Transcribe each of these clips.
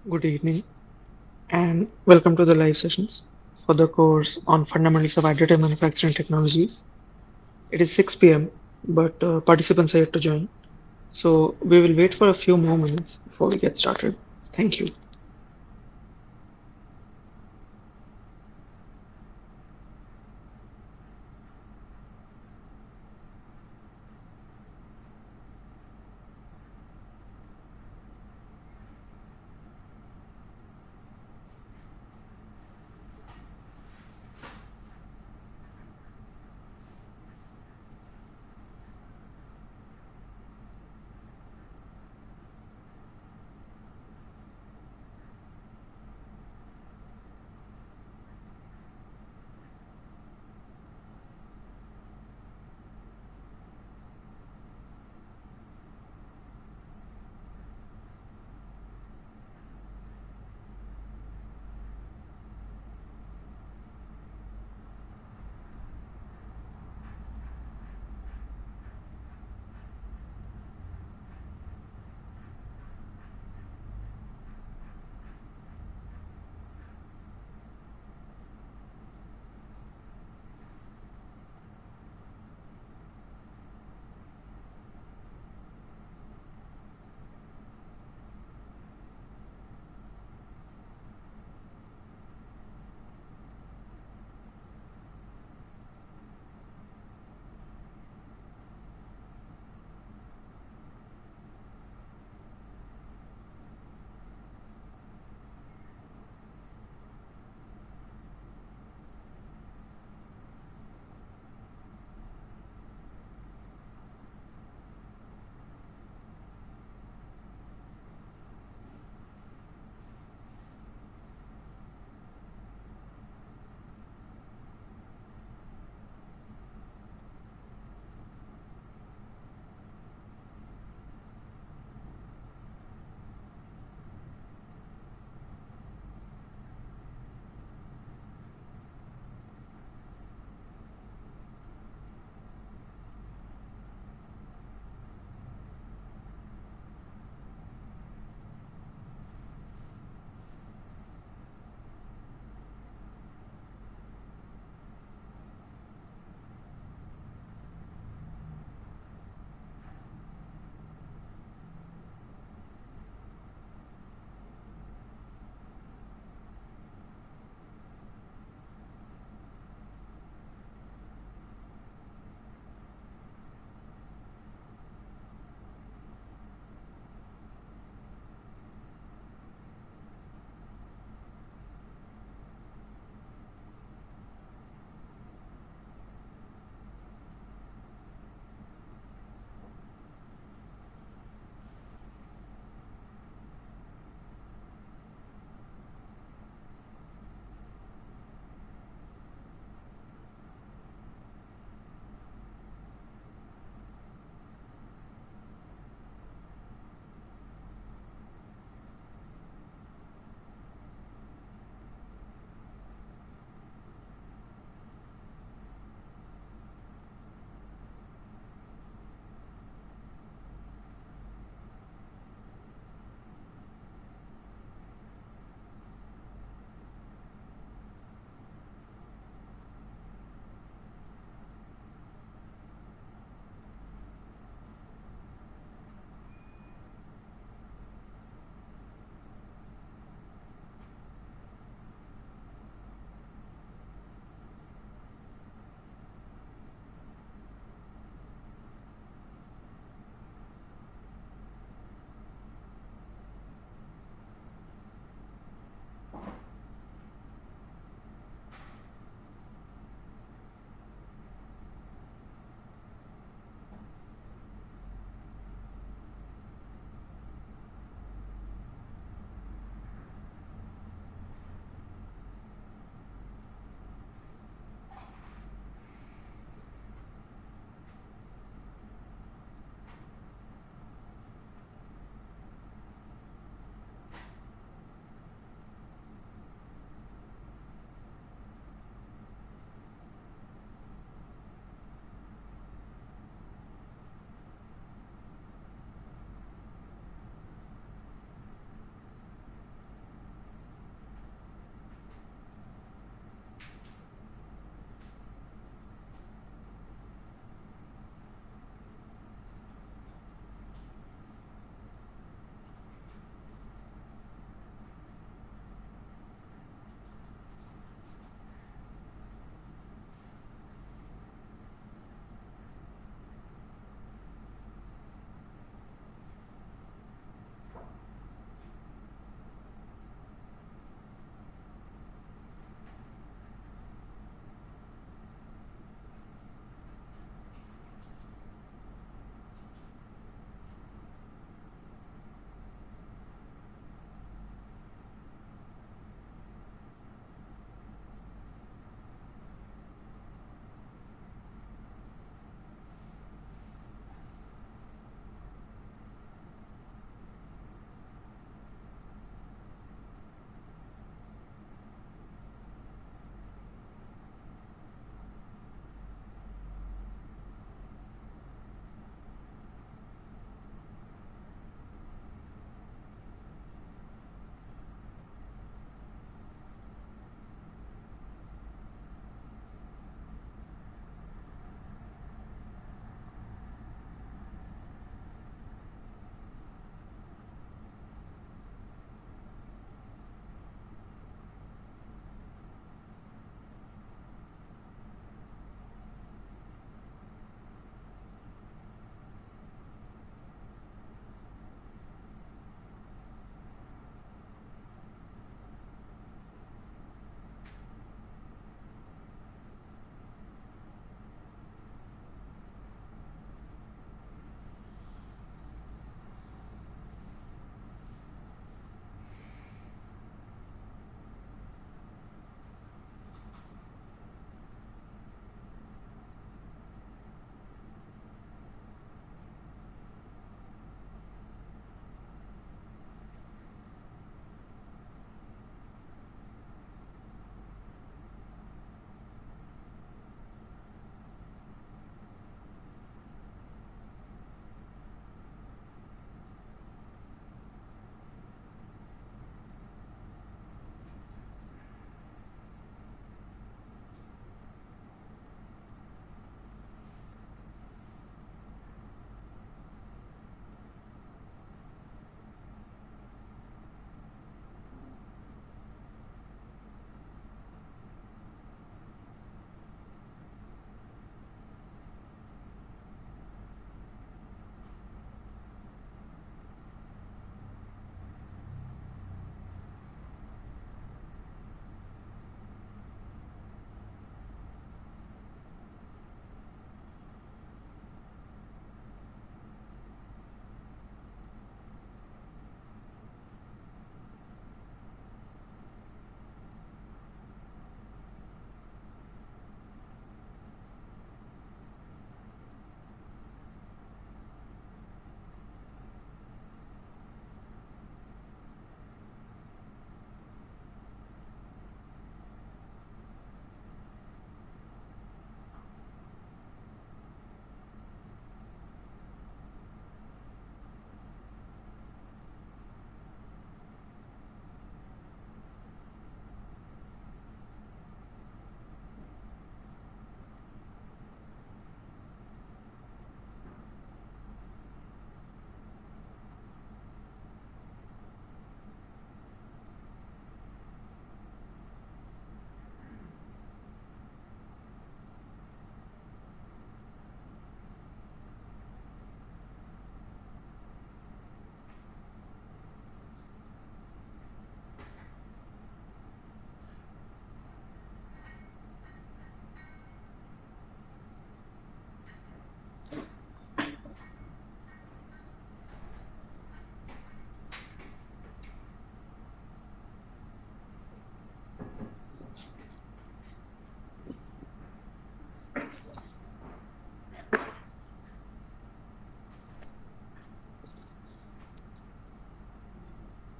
Good evening and welcome to the live sessions for the course on fundamentals of additive manufacturing technologies. It is 6 p.m., but participants are yet to join. So we will wait for a few more minutes before we get started. Thank you.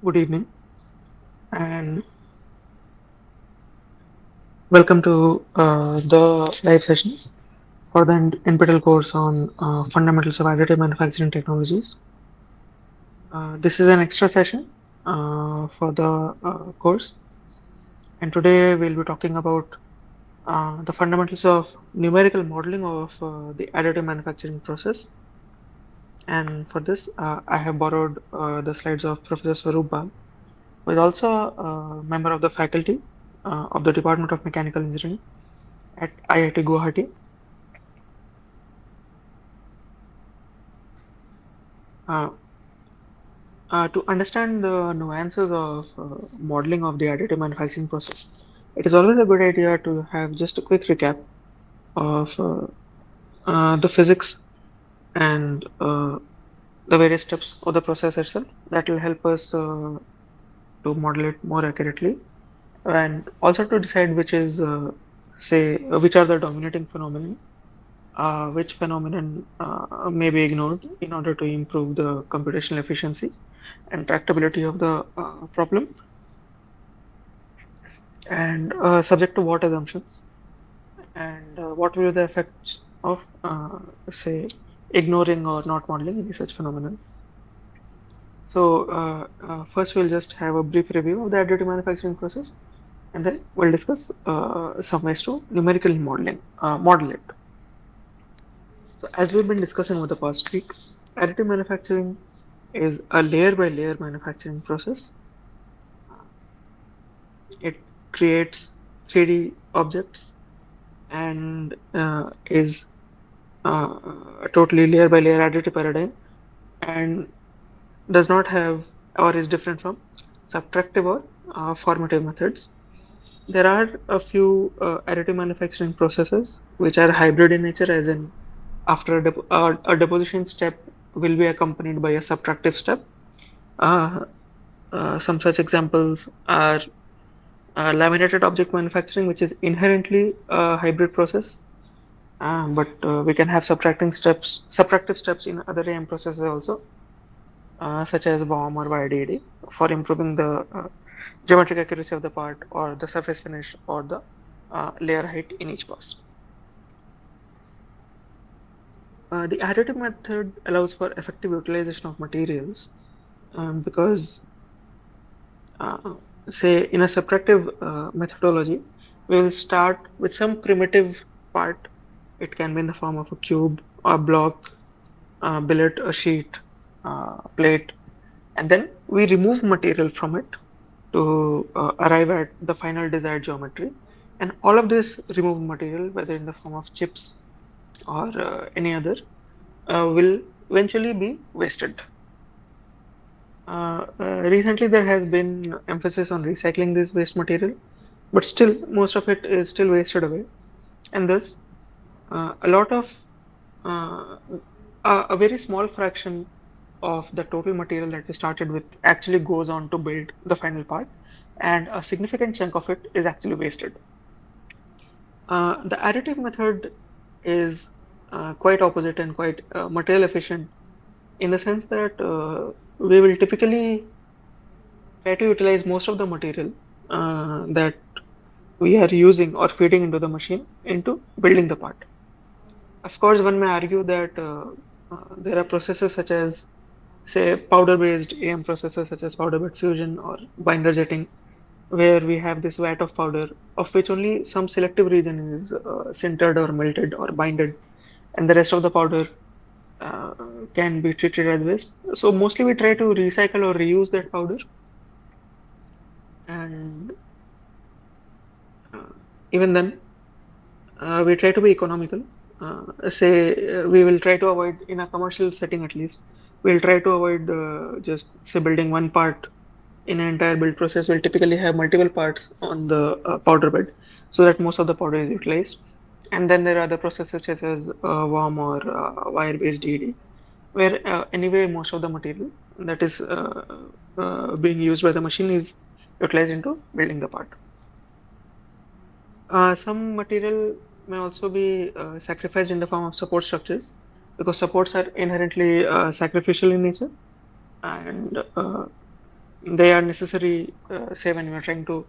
Good evening, and welcome to the live sessions for the NPTEL course on fundamentals of additive manufacturing technologies. This is an extra session for the course, and today we'll be talking about the fundamentals of numerical modeling of the additive manufacturing process. And for this, I have borrowed the slides of Professor Sourav Goswami, who is also a member of the faculty of the Department of Mechanical Engineering at IIT Guwahati. Uh, to understand the nuances of modeling of the additive manufacturing process, it is always a good idea to have just a quick recap of the physics and the various steps of the process itself. That will help us to model it more accurately, and also to decide which is, which are the dominating phenomena, which phenomenon may be ignored in order to improve the computational efficiency and tractability of the problem, and subject to what assumptions, and what will be the effects of, say, ignoring or not modeling any such phenomenon. So, first we'll just have a brief review of the additive manufacturing process, and then we'll discuss some ways to numerically model it. So, as we've been discussing over the past weeks, additive manufacturing is a layer by layer manufacturing process. It creates 3D objects and is a totally layer by layer additive paradigm, and does not have or is different from subtractive or formative methods. There are a few additive manufacturing processes which are hybrid in nature, as in after a deposition step will be accompanied by a subtractive step. Uh, some such examples are laminated object manufacturing, which is inherently a hybrid process, but we can have subtractive steps in other AM processes also, such as BOM or YDD, for improving the geometric accuracy of the part or the surface finish or the layer height in each pass. The additive method allows for effective utilization of materials, because, uh, say, in a subtractive methodology, we will start with some primitive part. It can be in the form of a cube, a block, a billet, a sheet, plate, and then we remove material from it to arrive at the final desired geometry. And all of this removed material, whether in the form of chips or any other, will eventually be wasted. Recently, there has been emphasis on recycling this waste material, but still, most of it is still wasted away. And thus, a lot of uh, a very small fraction of the total material that we started with actually goes on to build the final part, and a significant chunk of it is actually wasted. The additive method is quite opposite and quite material efficient, in the sense that we will typically try to utilize most of the material that we are using or feeding into the machine into building the part. Of course, one may argue that there are processes such as, say, powder-based AM processes such as powder bed fusion or binder jetting, where we have this vat of powder, of which only some selective region is sintered or melted or binded, and the rest of the powder uh, can be treated as waste. So mostly we try to recycle or reuse that powder, and uh, even then we try to be economical. We will try to avoid, in a commercial setting at least, we'll try to avoid just say building one part in an entire build process. Will typically have multiple parts on the powder bed, so that most of the powder is utilized. And then there are the processes such as worm or wire-based DED, where anyway most of the material that is being used by the machine is utilized into building the part. Some material may also be sacrificed in the form of support structures, because supports are inherently sacrificial in nature, and They are necessary, say, when you're trying to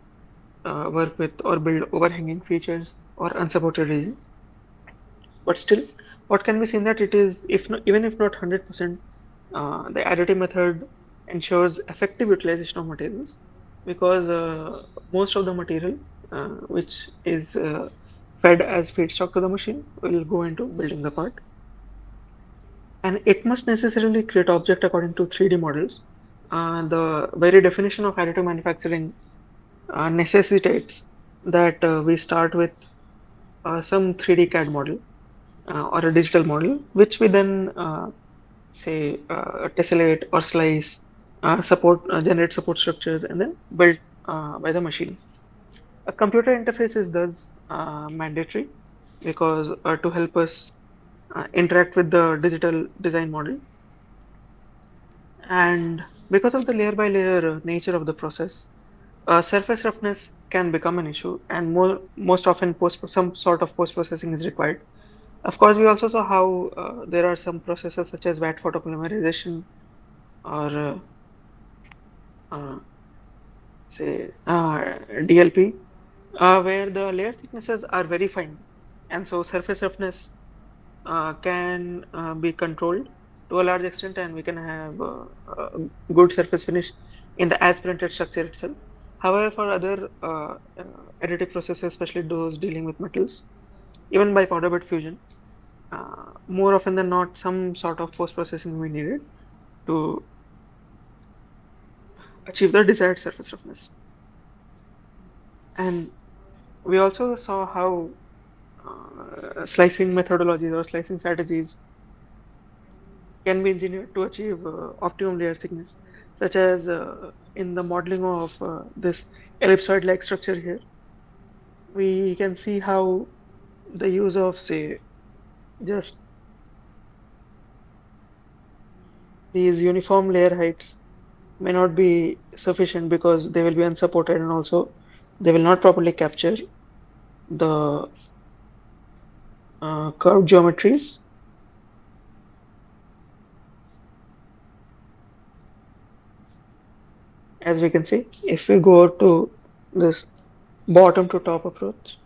work with or build overhanging features or unsupported regions. But still, what can be seen that it is, if not, even if not 100%, the additive method ensures effective utilization of materials because most of the material which is fed as feedstock to the machine will go into building the part. And it must necessarily create object according to 3D models. The very definition of additive manufacturing necessitates that we start with some 3D CAD model or a digital model, which we then say tessellate or slice, generate support structures, and then build by the machine. A computer interface is thus mandatory because to help us interact with the digital design model, and because of the layer by layer nature of the process, surface roughness can become an issue, and most often some sort of post processing is required. Of course, we also saw how there are some processes such as VAT photopolymerization or uh, say DLP, where the layer thicknesses are very fine, and so surface roughness can be controlled to a large extent, and we can have good surface finish in the as printed structure itself. However, for other additive processes, especially those dealing with metals, even by powder bed fusion, more often than not, some sort of post processing will be needed to achieve the desired surface roughness. And we also saw how slicing methodologies or slicing strategies can be engineered to achieve optimum layer thickness, such as in the modeling of this ellipsoid-like structure here. We can see how the use of, say, just these uniform layer heights may not be sufficient because they will be unsupported, and also they will not properly capture the curved geometries. As we can see, if we go to this bottom to top approach,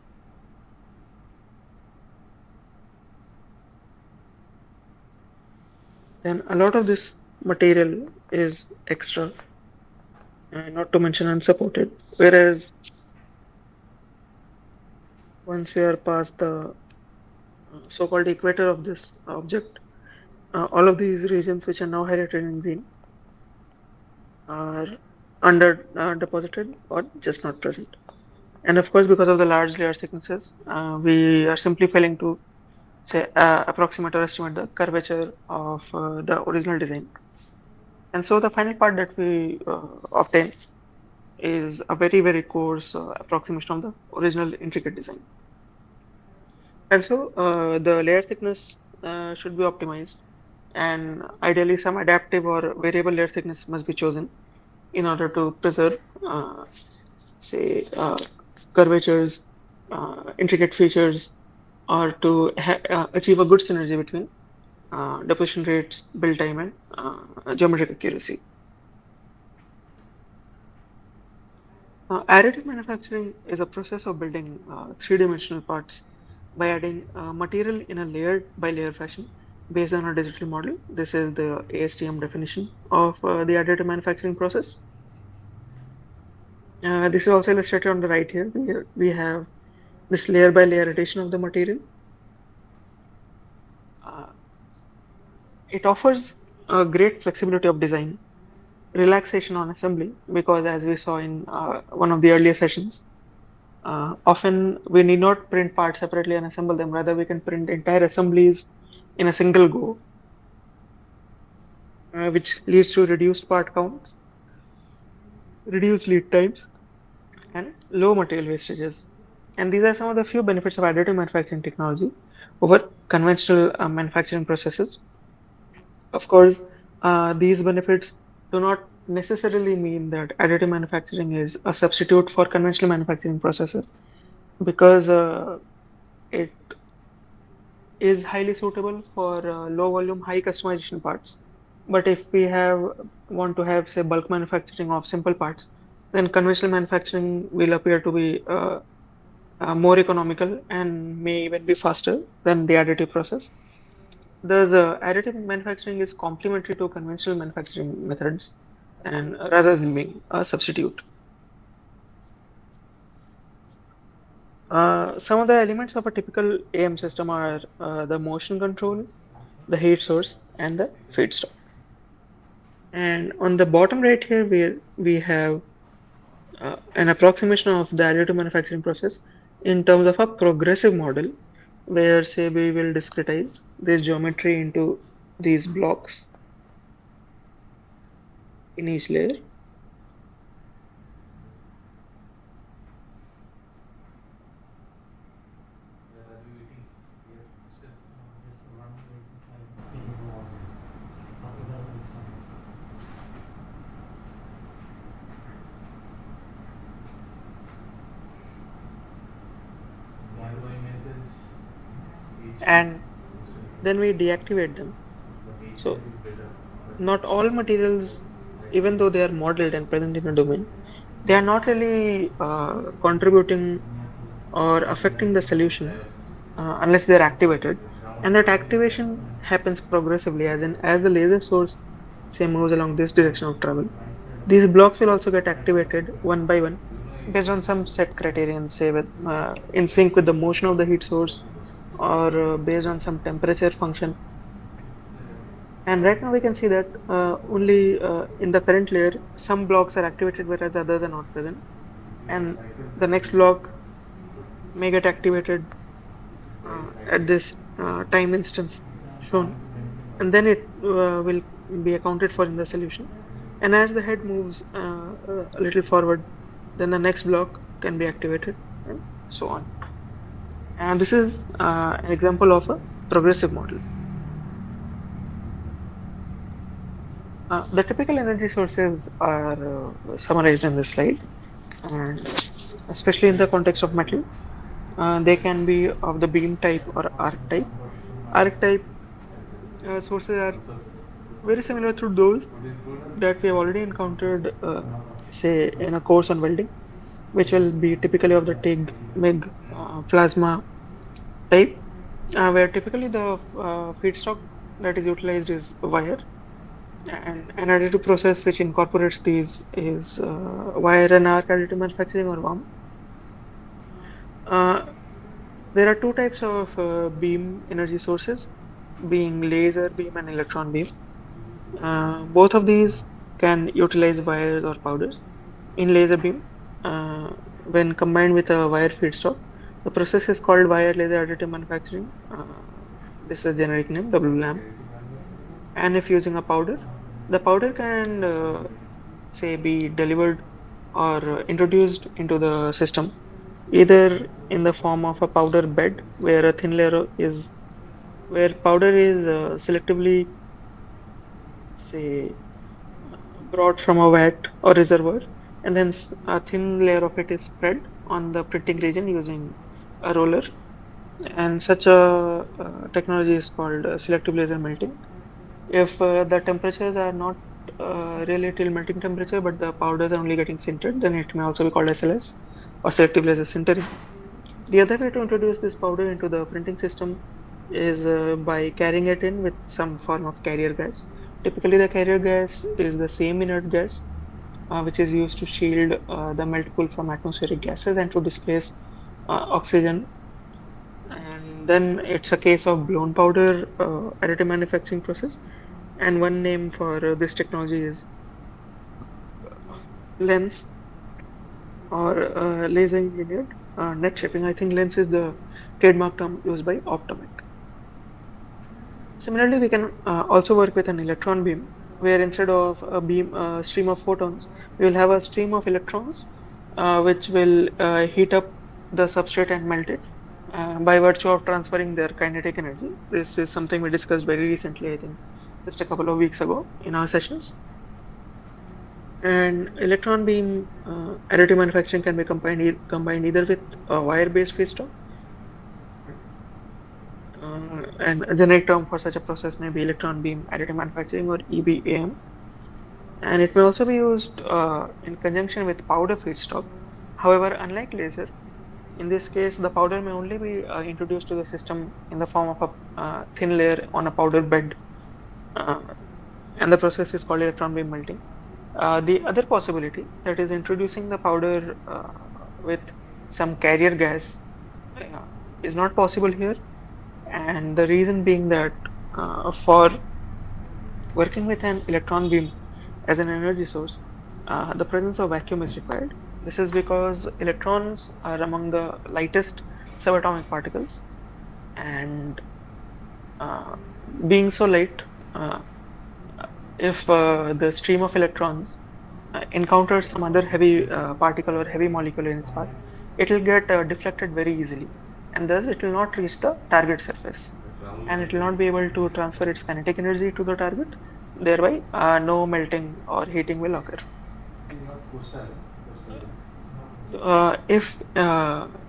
then a lot of this material is extra, not to mention unsupported. Whereas once we are past the so-called equator of this object, all of these regions which are now highlighted in green are under deposited or just not present. And of course, because of the large layer thicknesses, we are simply failing to say approximate or estimate the curvature of the original design. And so the final part that we obtain is a very coarse approximation of the original intricate design. And so the layer thickness should be optimized, and ideally some adaptive or variable layer thickness must be chosen in order to preserve, say, curvatures, intricate features, or to achieve a good synergy between deposition rates, build time, and geometric accuracy. Additive manufacturing is a process of building three-dimensional parts by adding material in a layered by layer fashion based on a digital model. This is the ASTM definition of the additive manufacturing process. This is also illustrated on the right here. We have this layer by layer addition of the material. Uh, it offers a great flexibility of design, relaxation on assembly, because as we saw in one of the earlier sessions, often we need not print parts separately and assemble them. Rather, we can print entire assemblies in a single go, which leads to reduced part counts, reduced lead times, and low material wastages. And these are some of the few benefits of additive manufacturing technology over conventional manufacturing processes. Of course, these benefits do not necessarily mean that additive manufacturing is a substitute for conventional manufacturing processes, because it is highly suitable for low volume, high customization parts. But if we want to have, say, bulk manufacturing of simple parts, then conventional manufacturing will appear to be more economical and may even be faster than the additive process. Thus, additive manufacturing is complementary to conventional manufacturing methods, and rather than being a substitute. Some of the elements of a typical AM system are the motion control, the heat source, and the feedstock. And on the bottom right here, we have an approximation of the additive manufacturing process in terms of a progressive model, where say we will discretize this geometry into these blocks in each layer. And then we deactivate them. So not all materials, even though they are modeled and present in a domain, they are not really contributing or affecting the solution unless they're activated. And that activation happens progressively, as in as the laser source say moves along this direction of travel. These blocks will also get activated one by one based on some set criterion, say with in sync with the motion of the heat source or based on some temperature function. And right now we can see that only in the current layer some blocks are activated whereas others are not present. And the next block may get activated at this time instance shown, and then it will be accounted for in the solution. And as the head moves a little forward, then the next block can be activated, and so on. And this is an example of a progressive model. The typical energy sources are summarized in this slide, and especially in the context of metal, they can be of the beam type or arc type. Arc type sources are very similar to those that we have already encountered, say, in a course on welding, which will be typically of the TIG, MIG, plasma type, where typically the feedstock that is utilized is wire, and an additive process which incorporates these is wire and arc additive manufacturing or WAM. Uh, there are two types of beam energy sources, being laser beam and electron beam. Both of these can utilize wires or powders. In laser beam, when combined with a wire feedstock, the process is called wire laser additive manufacturing. This is a generic name, WLAM. And if using a powder, the powder can say be delivered or introduced into the system, either in the form of a powder bed, where a thin layer is where powder is selectively say brought from a vat or reservoir, and then a thin layer of it is spread on the printing region using a roller. And such a technology is called selective laser melting. If the temperatures are not really till melting temperature, but the powders are only getting sintered, then it may also be called SLS or selective laser sintering. The other way to introduce this powder into the printing system is by carrying it in with some form of carrier gas. Typically, the carrier gas is the same inert gas which is used to shield the melt pool from atmospheric gases and to displace oxygen. And then it's a case of blown powder additive manufacturing process. And one name for this technology is lens or laser engineered net shaping. I think lens is the trademark term used by Optomic. Similarly, we can also work with an electron beam, where instead of a beam, stream of photons, we will have a stream of electrons, which will heat up the substrate and melt it by virtue of transferring their kinetic energy. This is something we discussed very recently, I think, just a couple of weeks ago in our sessions. And electron beam additive manufacturing can be combined either with a wire-based feedstock and a generic term for such a process may be electron beam additive manufacturing or EBAM, and it may also be used in conjunction with powder feedstock. However, unlike laser, in this case, the powder may only be introduced to the system in the form of a thin layer on a powder bed, uh, and the process is called electron beam melting. The other possibility, that is introducing the powder with some carrier gas, uh, is not possible here, and the reason being that for working with an electron beam as an energy source, the presence of vacuum is required. This is because electrons are among the lightest subatomic particles, and uh, being so light, uh, if the stream of electrons encounters some other heavy particle or heavy molecule in its path, it will get deflected very easily, and thus it will not reach the target surface, and it will not be able to transfer its kinetic energy to the target. Thereby, no melting or heating will occur. If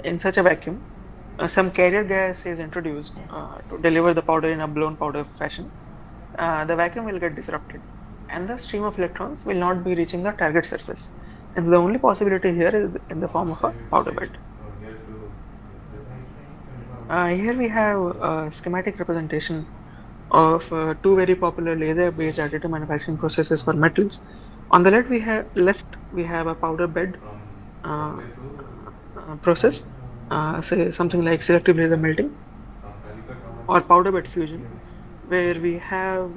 in such a vacuum, some carrier gas is introduced to deliver the powder in a blown powder fashion, the vacuum will get disrupted and the stream of electrons will not be reaching the target surface. And the only possibility here is in the form of a powder bed. Here we have a schematic representation of two very popular laser-based additive manufacturing processes for metals. On the left we have a powder bed uh, process, say something like selective laser melting or powder bed fusion, where we have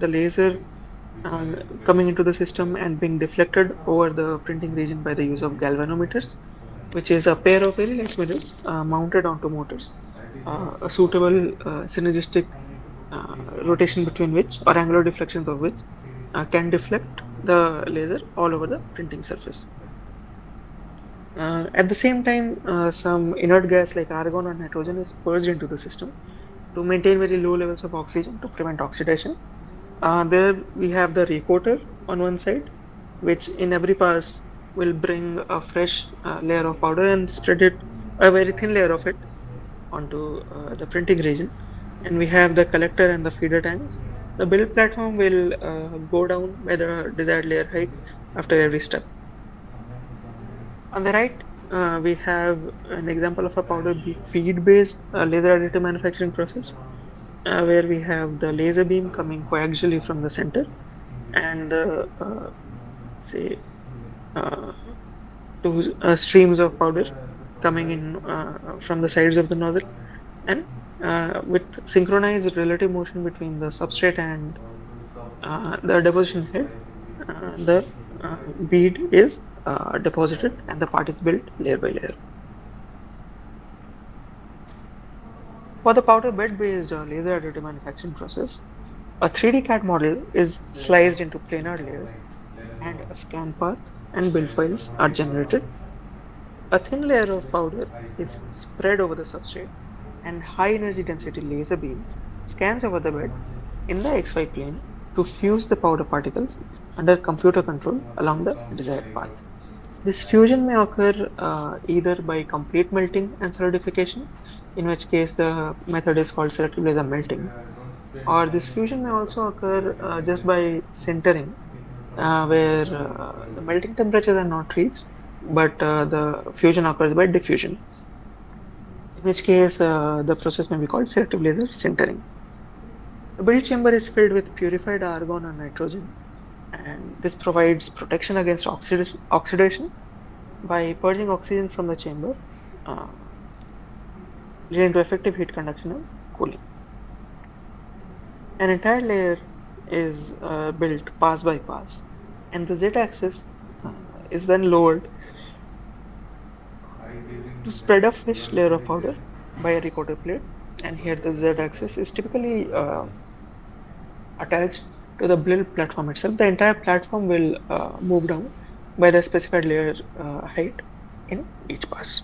the laser coming into the system and being deflected over the printing region by the use of galvanometers, which is a pair of very light mirrors mounted onto motors, a suitable synergistic rotation between which or angular deflections of which can deflect the laser all over the printing surface. At the same time, some inert gas like argon or nitrogen is purged into the system to maintain very low levels of oxygen to prevent oxidation. There we have the recoater on one side, which in every pass will bring a fresh layer of powder and spread it, a very thin layer of it, onto the printing region. And we have the collector and the feeder tanks. The build platform will go down by the desired layer height after every step. On the right, we have an example of a powder feed based laser additive manufacturing process, where we have the laser beam coming coaxially from the center and say uh, two streams of powder coming in from the sides of the nozzle, and with synchronized relative motion between the substrate and the deposition head, the bead is deposited and the part is built layer by layer. For the powder bed based laser additive manufacturing process, a 3D CAD model is sliced into planar layers and a scan path and build files are generated. A thin layer of powder is spread over the substrate and high energy density laser beam scans over the bed in the XY plane to fuse the powder particles under computer control along the desired path. This fusion may occur either by complete melting and solidification, in which case the method is called selective laser melting, or this fusion may also occur just by sintering, where the melting temperatures are not reached, but the fusion occurs by diffusion, in which case the process may be called selective laser sintering. The build chamber is filled with purified argon or nitrogen, and this provides protection against oxidation by purging oxygen from the chamber, uh, leading to effective heat conduction and cooling. An entire layer is built pass by pass, and the z-axis uh, is then lowered to spread a fresh layer of powder by a recoater plate. And here the z-axis is typically attached to the build platform itself. The entire platform will move down by the specified layer height in each pass.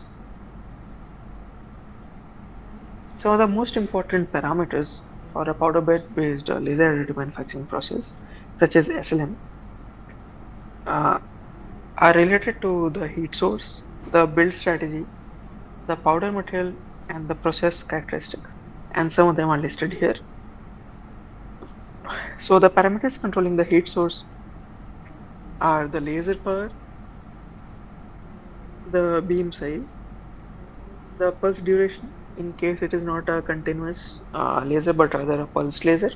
So the most important parameters for a powder bed based laser additive manufacturing process, such as SLM, uh, are related to the heat source, the build strategy, the powder material, and the process characteristics. and some of them are listed here. So the parameters controlling the heat source are the laser power, the beam size, the pulse duration, in case it is not a continuous laser but rather a pulse laser.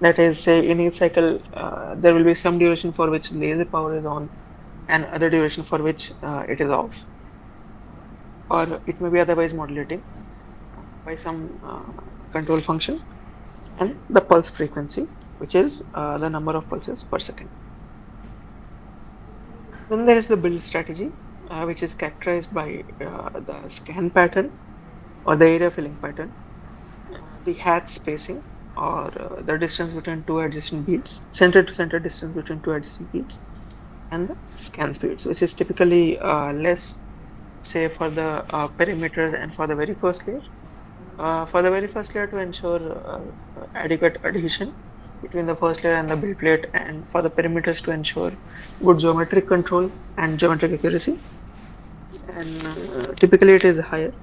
That is, say in each cycle, there will be some duration for which laser power is on and other duration for which it is off, or it may be otherwise modulating by some control function, and the pulse frequency, which is the number of pulses per second. Then there is the build strategy, which is characterized by the scan pattern or the area filling pattern, the hat spacing or the distance between two adjacent beads, center to center distance between two adjacent beads, and the scan speeds, which is typically less, say, for the perimeter and for the very first layer. For the very first layer to ensure adequate adhesion between the first layer and the build plate, and for the perimeters to ensure good geometric control and geometric accuracy. And typically it is higher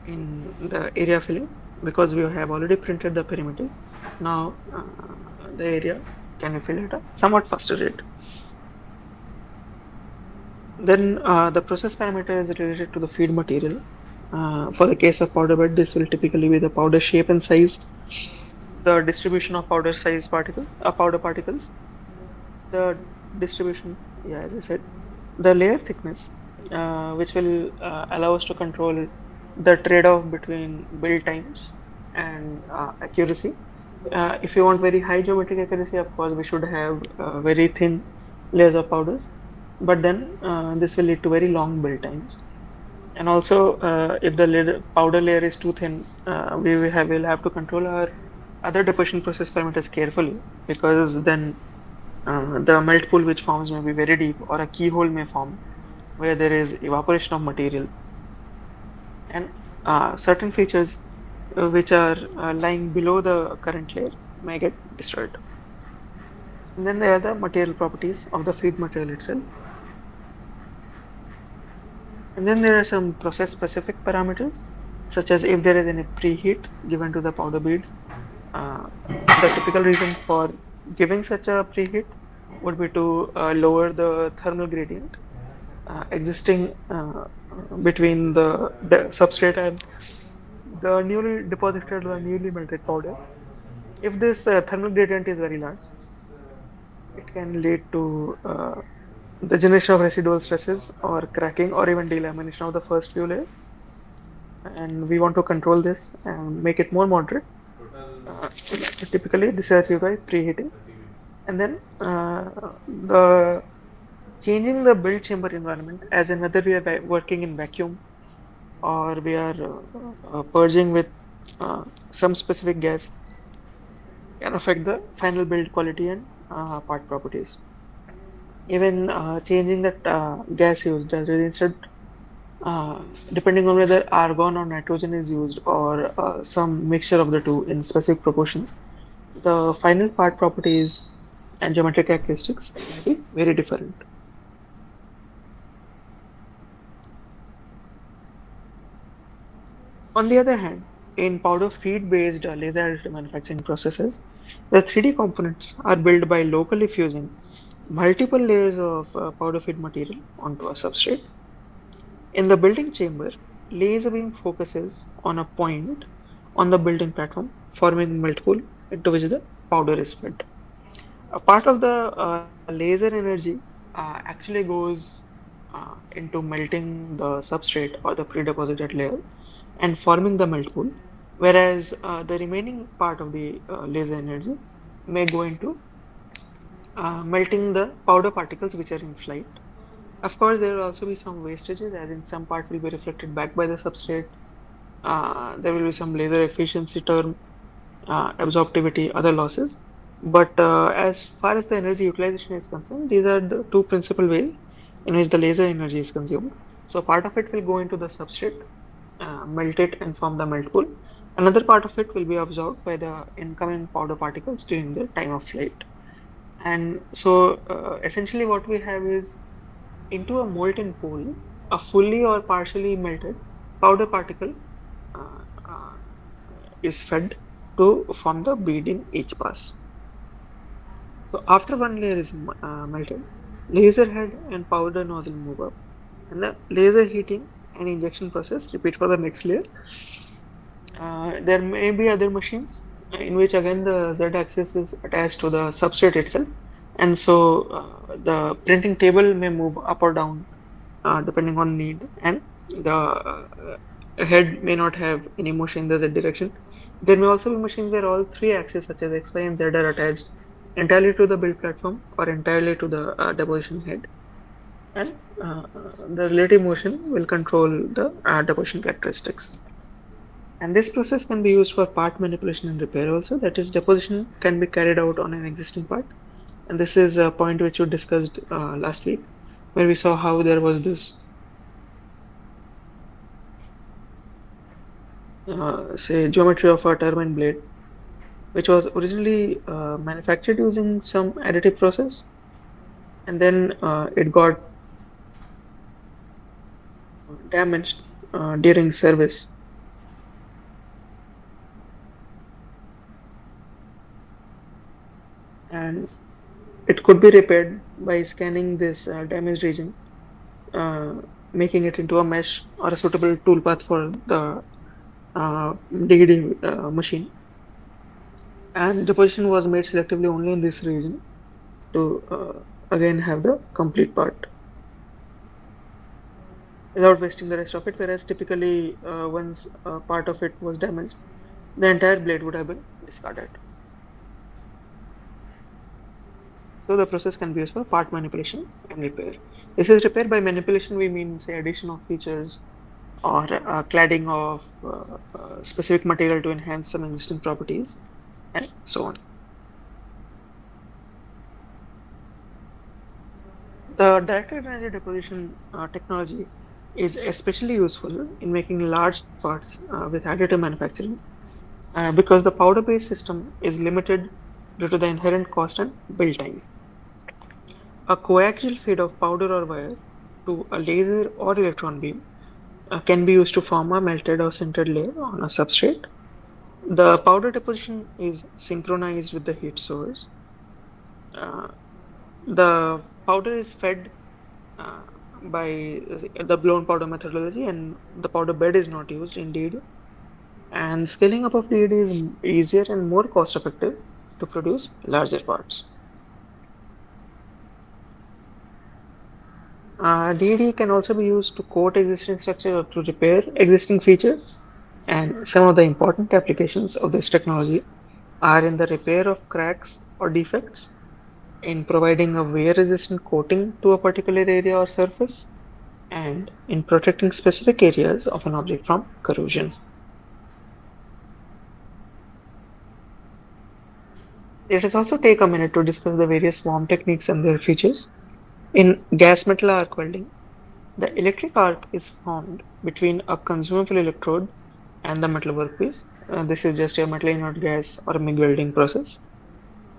in the area filling because we have already printed the perimeters. Now the area can be filled at a somewhat faster rate. Then the process parameter is related to the feed material. For the case of powder bed, this will typically be the powder shape and size, the distribution of powder particles, the distribution, yeah, as I said, the layer thickness, which will allow us to control the trade-off between build times and accuracy. If you want very high geometric accuracy, of course, we should have very thin layers of powders, but then this will lead to very long build times. And also, if the powder layer is too thin, will have to control our other deposition process parameters carefully, because then the melt pool which forms may be very deep, or a keyhole may form where there is evaporation of material, and certain features which are lying below the current layer may get destroyed. And then there are the material properties of the feed material itself. And then there are some process specific parameters, such as if there is any preheat given to the powder beads. The typical reason for giving such a preheat would be to lower the thermal gradient existing between the substrate and the newly deposited or newly melted powder. If this thermal gradient is very large, it can lead to the generation of residual stresses or cracking or even delamination of the first few layers. And we want to control this and make it more moderate. Typically, this is achieved by preheating. And then the changing the build chamber environment, as in whether we are working in vacuum or we are purging with some specific gas, can affect the final build quality and part properties. Even changing that gas used, that is instead, depending on whether argon or nitrogen is used, or some mixture of the two in specific proportions, the final part properties and geometric characteristics may be very different. On the other hand, in powder feed based laser additive manufacturing processes, the 3D components are built by locally fusing multiple layers of powder feed material onto a substrate. In the building chamber, laser beam focuses on a point on the building platform, forming melt pool into which the powder is fed. A part of the laser energy actually goes into melting the substrate or the pre-deposited layer and forming the melt pool, whereas the remaining part of the laser energy may go into melting the powder particles which are in flight. Of course, there will also be some wastages, as in some part will be reflected back by the substrate. There will be some laser efficiency term, absorptivity, other losses. But as far as the energy utilization is concerned, these are the two principal ways in which the laser energy is consumed. So part of it will go into the substrate, melt it and form the melt pool. Another part of it will be absorbed by the incoming powder particles during the time of flight. And so essentially what we have is, into a molten pool, a fully or partially melted powder particle uh, uh, is fed to form the bead in each pass. So after one layer is melted, laser head and powder nozzle move up, and the laser heating and injection process repeat for the next layer. There may be other machines in which again the z-axis is attached to the substrate itself, and so the printing table may move up or down depending on need, and the head may not have any motion in the z direction. There may also be machines where all three axes such as x, y, and z are attached entirely to the build platform or entirely to the deposition head, and the relative motion will control the deposition characteristics. And this process can be used for part manipulation and repair also. That is, deposition can be carried out on an existing part. And this is a point which we discussed last week, where we saw how there was this, say, geometry of a turbine blade, which was originally manufactured using some additive process, and then it got damaged during service. And it could be repaired by scanning this damaged region, uh, making it into a mesh or a suitable toolpath for the DD machine. And deposition was made selectively only in this region to again have the complete part without wasting the rest of it. Whereas typically, once part of it was damaged, the entire blade would have been discarded. So the process can be used for part manipulation and repair. This is repair. By manipulation, we mean, say, addition of features or cladding of specific material to enhance some existing properties, and so on. The directed energy deposition technology is especially useful in making large parts with additive manufacturing because the powder-based system is limited due to the inherent cost and build time. A coaxial feed of powder or wire to a laser or electron beam can be used to form a melted or sintered layer on a substrate. The powder deposition is synchronized with the heat source. Uh, the powder is fed uh, by the blown powder methodology, and the powder bed is not used in DAD. And scaling up of DAD is easier and more cost effective to produce larger parts. DAD can also be used to coat existing structure or to repair existing features. And some of the important applications of this technology are in the repair of cracks or defects, in providing a wear-resistant coating to a particular area or surface, and in protecting specific areas of an object from corrosion. Let us also take a minute to discuss the various form techniques and their features. In gas metal arc welding, the electric arc is formed between a consumable electrode and the metal workpiece. This is just a metal inert gas or a MIG welding process.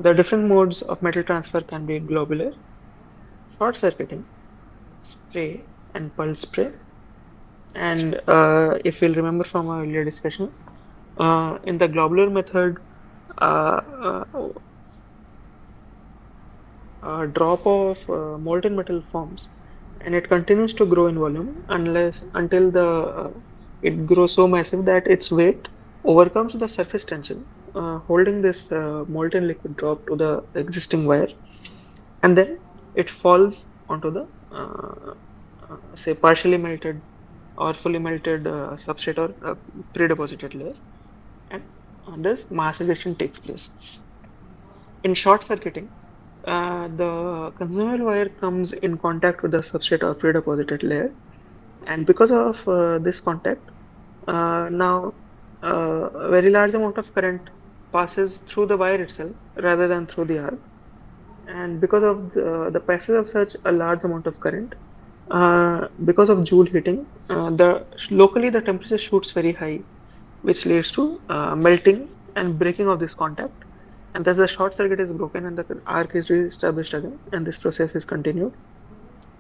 The different modes of metal transfer can be globular, short circuiting, spray, and pulse spray. And if you'll remember from our earlier discussion, in the globular method, uh, uh, a drop of molten metal forms, and it continues to grow in volume until the it grows so massive that its weight overcomes the surface tension, holding this molten liquid drop to the existing wire, and then it falls onto the say partially melted or fully melted substrate or pre-deposited layer, and this mass ejection takes place. In short circuiting, the consumable wire comes in contact with the substrate or pre-deposited layer, and because of this contact, now a very large amount of current passes through the wire itself rather than through the arc. And because of the passage of such a large amount of current, because of Joule heating, locally the temperature shoots very high, which leads to melting and breaking of this contact. And thus the short circuit is broken and the arc is re-established again, and this process is continued.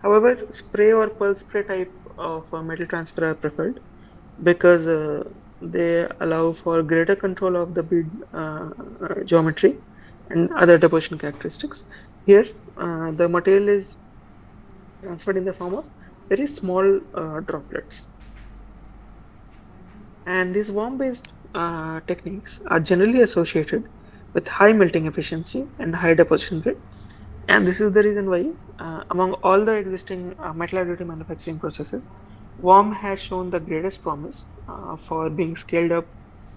However, spray or pulse spray type of metal transfer are preferred because They allow for greater control of the bead geometry and other deposition characteristics. Here, the material is transferred in the form of very small droplets. And these warm-based techniques are generally associated with high melting efficiency and high deposition rate. And this is the reason why, among all the existing metal additive manufacturing processes, warm has shown the greatest promise for being scaled up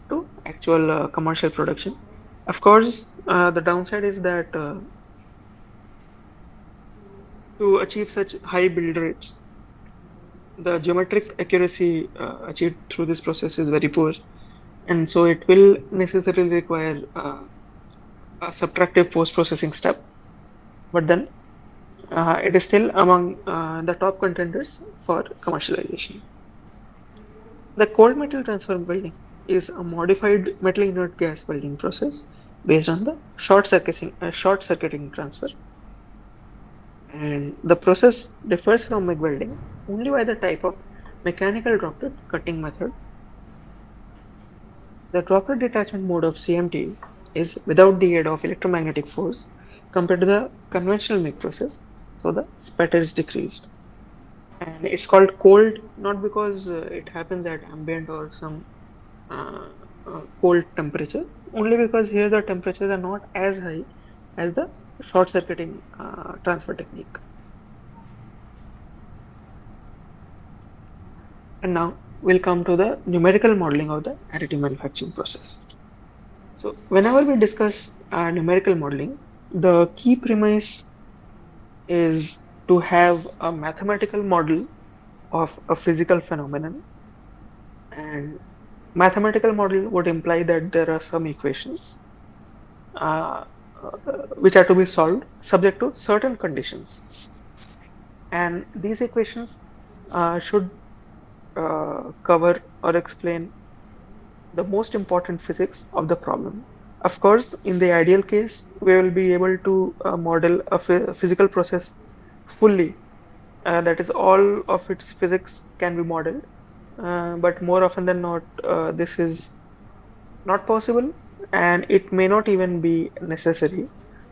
to actual commercial production. Of course, the downside is that to achieve such high build rates, the geometric accuracy achieved through this process is very poor, and so it will necessarily require a subtractive post-processing step. But then it is still among the top contenders for commercialization. The cold metal transfer welding is a modified metal inert gas welding process based on the short circuiting transfer. And the process differs from MIG welding only by the type of mechanical droplet cutting method. The droplet detachment mode of CMT is without the aid of electromagnetic force compared to the conventional MIG process, so the spatter is decreased. And it's called cold not because it happens at ambient or some uh, cold temperature, only because here the temperatures are not as high as the short circuiting transfer technique. And now we'll come to the numerical modeling of the additive manufacturing process. So whenever we discuss numerical modeling, the key premise is to have a mathematical model of a physical phenomenon, and mathematical model would imply that there are some equations uh, which are to be solved subject to certain conditions, and these equations should cover or explain the most important physics of the problem. Of course, in the ideal case, we will be able to model a physical process fully. That is, all of its physics can be modeled. But more often than not, this is not possible, and it may not even be necessary,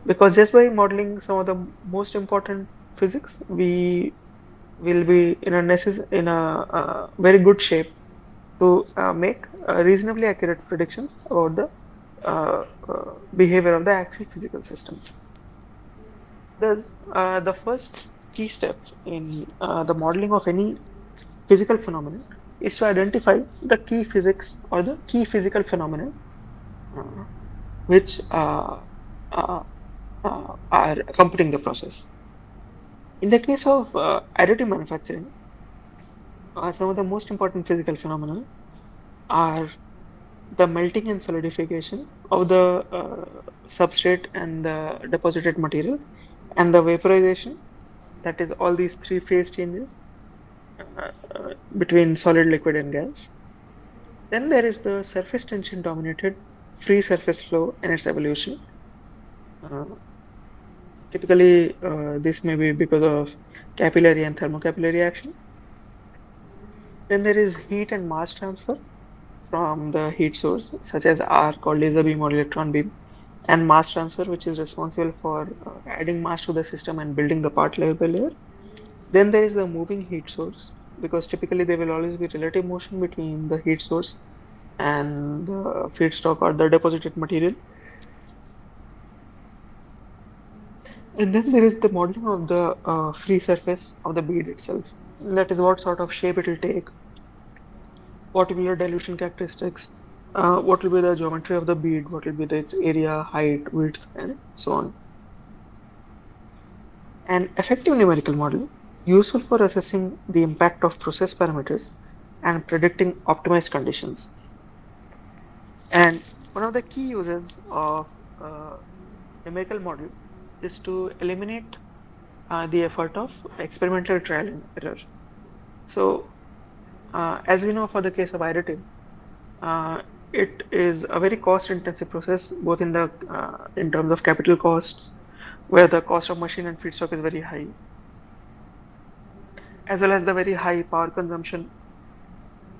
because just by modeling some of the most important physics, we will be in a very good shape to make reasonably accurate predictions about the behavior of the actual physical system. Thus, the first key step in the modeling of any physical phenomenon is to identify the key physics or the key physical phenomenon uh, which are accompanying the process. In the case of additive manufacturing, some of the most important physical phenomena are the melting and solidification of the substrate and the deposited material, and the vaporization, that is all these three phase changes between solid, liquid, and gas. Then there is the surface tension dominated free surface flow and its evolution. Uh, Typically, this may be because of capillary and thermocapillary action. Then there is heat and mass transfer from the heat source, such as arc or laser beam or electron beam, and mass transfer, which is responsible for adding mass to the system and building the part layer by layer. Then there is the moving heat source, because typically there will always be relative motion between the heat source and the feedstock or the deposited material. And then there is the modeling of the free surface of the bead itself. That is what sort of shape it will take, what will be the dilution characteristics, what will be the geometry of the bead, what will be its area, height, width, and so on. An effective numerical model useful for assessing the impact of process parameters and predicting optimized conditions. And one of the key uses of uh, numerical model is to eliminate the effort of experimental trial and error. So, as we know, for the case of additive, uh, it is a very cost-intensive process, both in terms of capital costs, where the cost of machine and feedstock is very high, as well as the very high power consumption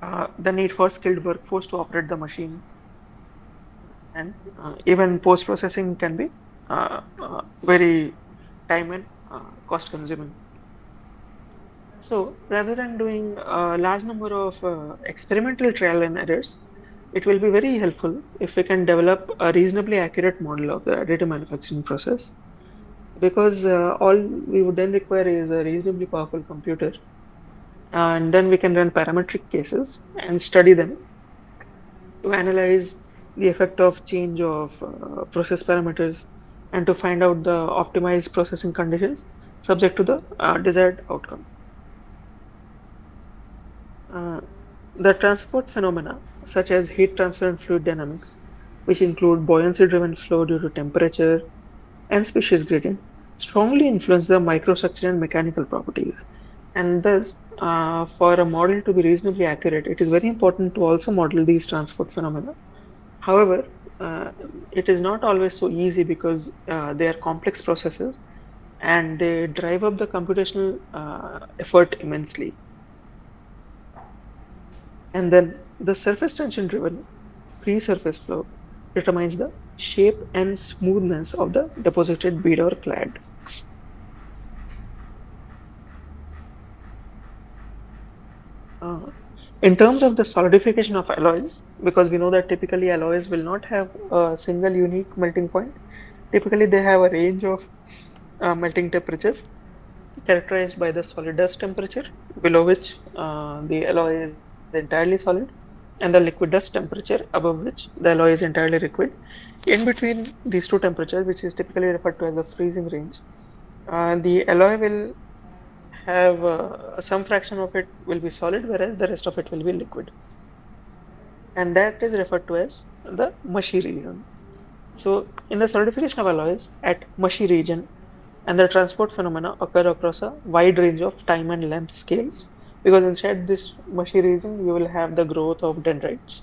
the need for skilled workforce to operate the machine, and even post-processing can be very time and cost consuming. So rather than doing a large number of experimental trial and errors, it will be very helpful if we can develop a reasonably accurate model of the additive manufacturing process, because all we would then require is a reasonably powerful computer, and then we can run parametric cases and study them to analyze the effect of change of process parameters and to find out the optimized processing conditions subject to the desired outcome. Uh, the transport phenomena, such as heat transfer and fluid dynamics, which include buoyancy-driven flow due to temperature and species gradient, strongly influence the microstructure and mechanical properties. And thus, for a model to be reasonably accurate, it is very important to also model these transport phenomena. However, uh, it is not always so easy because they are complex processes and they drive up the computational effort immensely. And then the surface tension driven free surface flow determines the shape and smoothness of the deposited bead or clad. Uh, in terms of the solidification of alloys, because we know that typically alloys will not have a single unique melting point, typically they have a range of melting temperatures characterized by the solid dust temperature, below which the alloy is entirely solid, and the liquid dust temperature, above which the alloy is entirely liquid. In between these two temperatures, which is typically referred to as the freezing range, the alloy will have some fraction of it will be solid, whereas the rest of it will be liquid, and that is referred to as the mushy region. So, in the solidification of alloys at mushy region, and the transport phenomena occur across a wide range of time and length scales, because inside this mushy region you will have the growth of dendrites,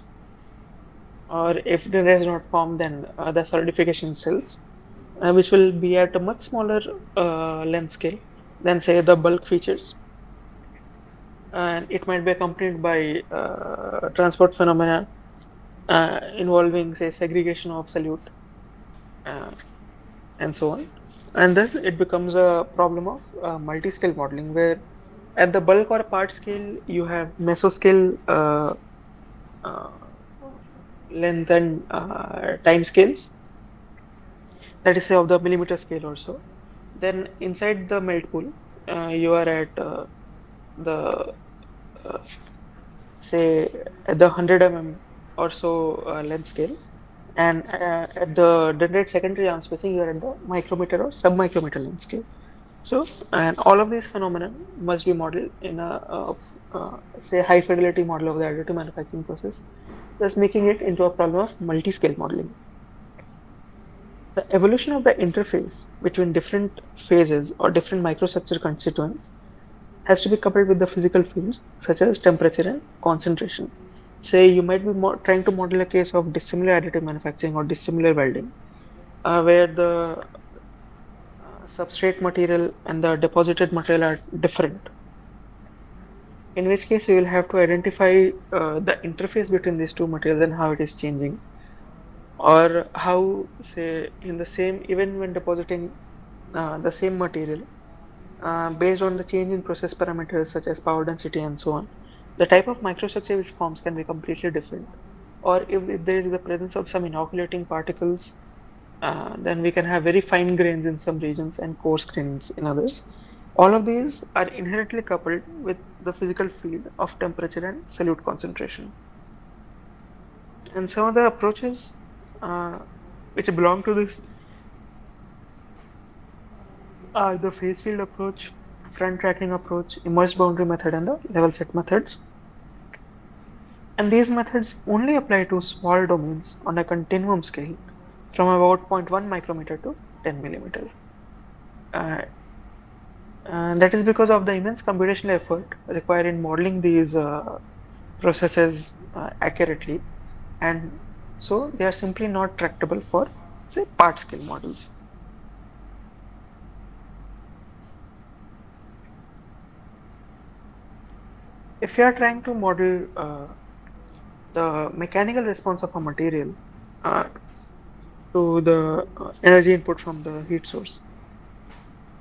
or if dendrites do not form, then the solidification cells, which will be at a much smaller length scale than say the bulk features, and it might be accompanied by transport phenomena involving say segregation of solute uh, and so on. And thus it becomes a problem of multi-scale modeling, where at the bulk or part scale you have mesoscale uh, length and time scales, that is say of the millimeter scale or so. Then inside the melt pool, you are at the uh, say at the 100 mm or so length scale, and at the dendrite secondary arm spacing, you are at the micrometer or sub-micrometer length scale. So, and all of these phenomena must be modeled in a, say high fidelity model of the additive manufacturing process, thus making it into a problem of multi-scale modeling. The evolution of the interface between different phases or different microstructure constituents has to be coupled with the physical fields such as temperature and concentration. Say you might be trying to model a case of dissimilar additive manufacturing or dissimilar welding, where the substrate material and the deposited material are different. In which case, you will have to identify the interface between these two materials and how it is changing, or how, say, in the same, even when depositing the same material, based on the change in process parameters such as power density and so on, the type of microstructure which forms can be completely different. Or if there is the presence of some inoculating particles, then we can have very fine grains in some regions and coarse grains in others. All of these are inherently coupled with the physical field of temperature and solute concentration. And some of the approaches uh, which belong to this are the phase field approach, front tracking approach, immersed boundary method, and the level set methods. And these methods only apply to small domains on a continuum scale from about zero point 0.1 micrometer to 10 millimeter. Uh, and that is because of the immense computational effort required in modeling these processes accurately, and so they are simply not tractable for, say, part scale models. if you are trying to model the mechanical response of a material uh, to the energy input from the heat source,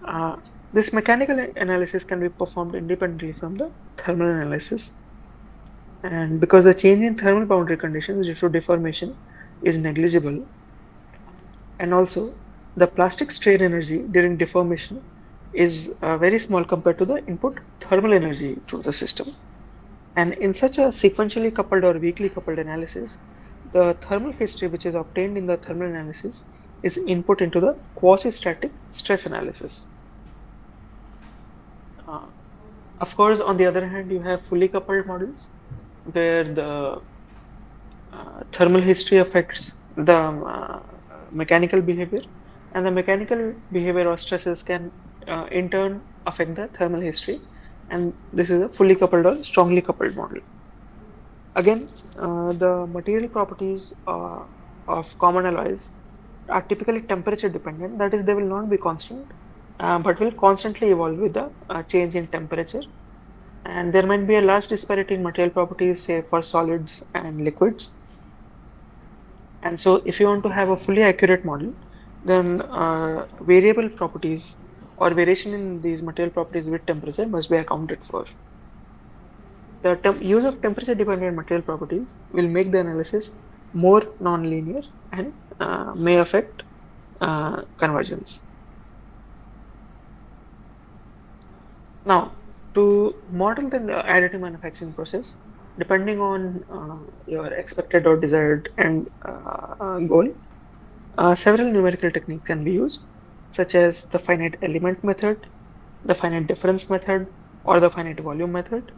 uh, this mechanical analysis can be performed independently from the thermal analysis. And because the change in thermal boundary conditions due to deformation is negligible, and also the plastic strain energy during deformation is very small compared to the input thermal energy to the system. And in such a sequentially coupled or weakly coupled analysis, the thermal history which is obtained in the thermal analysis is input into the quasi-static stress analysis. Uh, of course, on the other hand, you have fully coupled models where the thermal history affects the mechanical behavior, and the mechanical behavior or stresses can in turn affect the thermal history. And this is a fully coupled or strongly coupled model. Again, the material properties of common alloys are typically temperature dependent. That is, they will not be constant, but will constantly evolve with the change in temperature. And there might be a large disparity in material properties, say for solids and liquids. And so, if you want to have a fully accurate model, then variable properties or variation in these material properties with temperature must be accounted for. The use of temperature dependent material properties will make the analysis more non-linear and may affect convergence. Now, to model the additive manufacturing process, depending on your expected or desired end goal, several numerical techniques can be used, such as the finite element method, the finite difference method, or the finite volume method.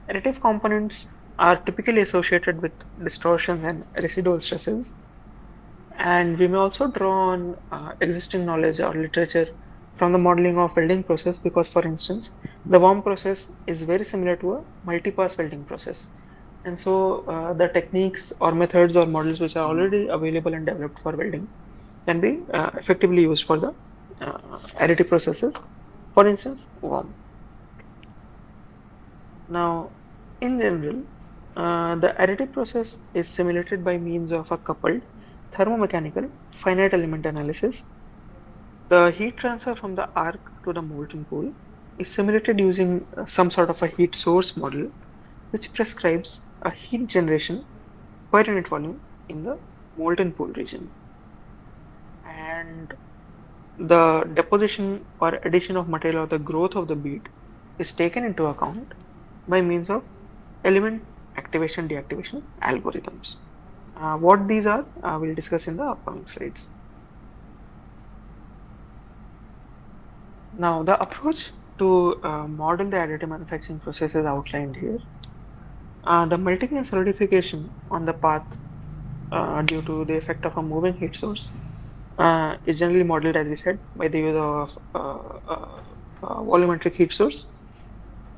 Additive components are typically associated with distortions and residual stresses, and we may also draw on existing knowledge or literature from the modeling of welding process because, for instance, the warm process is very similar to a multi-pass welding process. And so the techniques or methods or models which are already available and developed for welding can be effectively used for the additive processes, for instance, warm. Now, in general, the additive process is simulated by means of a coupled thermomechanical finite element analysis. The heat transfer from the arc to the molten pool is simulated using some sort of a heat source model, which prescribes a heat generation per unit volume in the molten pool region. And the deposition or addition of material or the growth of the bead is taken into account by means of element activation deactivation algorithms. What these are, we'll discuss in the upcoming slides. Now, the approach to model the additive manufacturing process is outlined here. The melting and solidification on the path due to the effect of a moving heat source is generally modeled, as we said, by the use of volumetric heat source.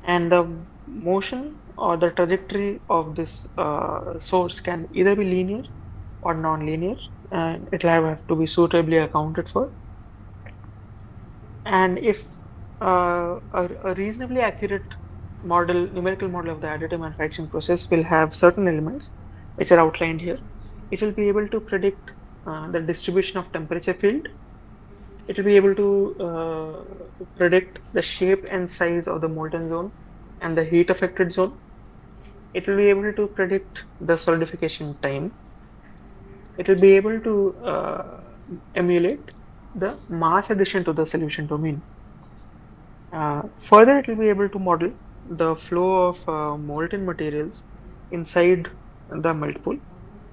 And the motion or the trajectory of this source can either be linear or non-linear, and it will have to be suitably accounted for. And if a reasonably accurate model, numerical model of the additive manufacturing process will have certain elements which are outlined here, it will be able to predict the distribution of temperature field. It will be able to predict the shape and size of the molten zone and the heat affected zone. It will be able to predict the solidification time. It will be able to emulate the mass addition to the solution domain. Further, it will be able to model the flow of molten materials inside the melt pool.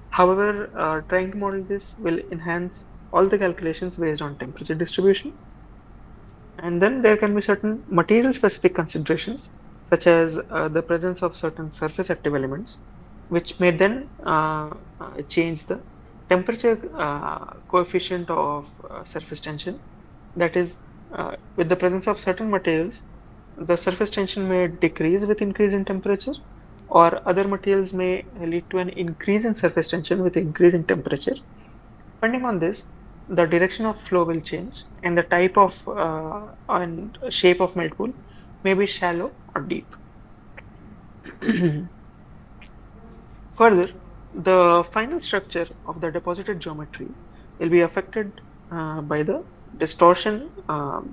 However, trying to model this will enhance all the calculations based on temperature distribution. And then there can be certain material specific considerations, such as the presence of certain surface active elements, which may then change the temperature coefficient of surface tension. That is, with the presence of certain materials, the surface tension may decrease with increase in temperature, or other materials may lead to an increase in surface tension with increase in temperature. Depending on this, the direction of flow will change, and the type of and shape of melt pool may be shallow or deep. Further, the final structure of the deposited geometry will be affected by the distortion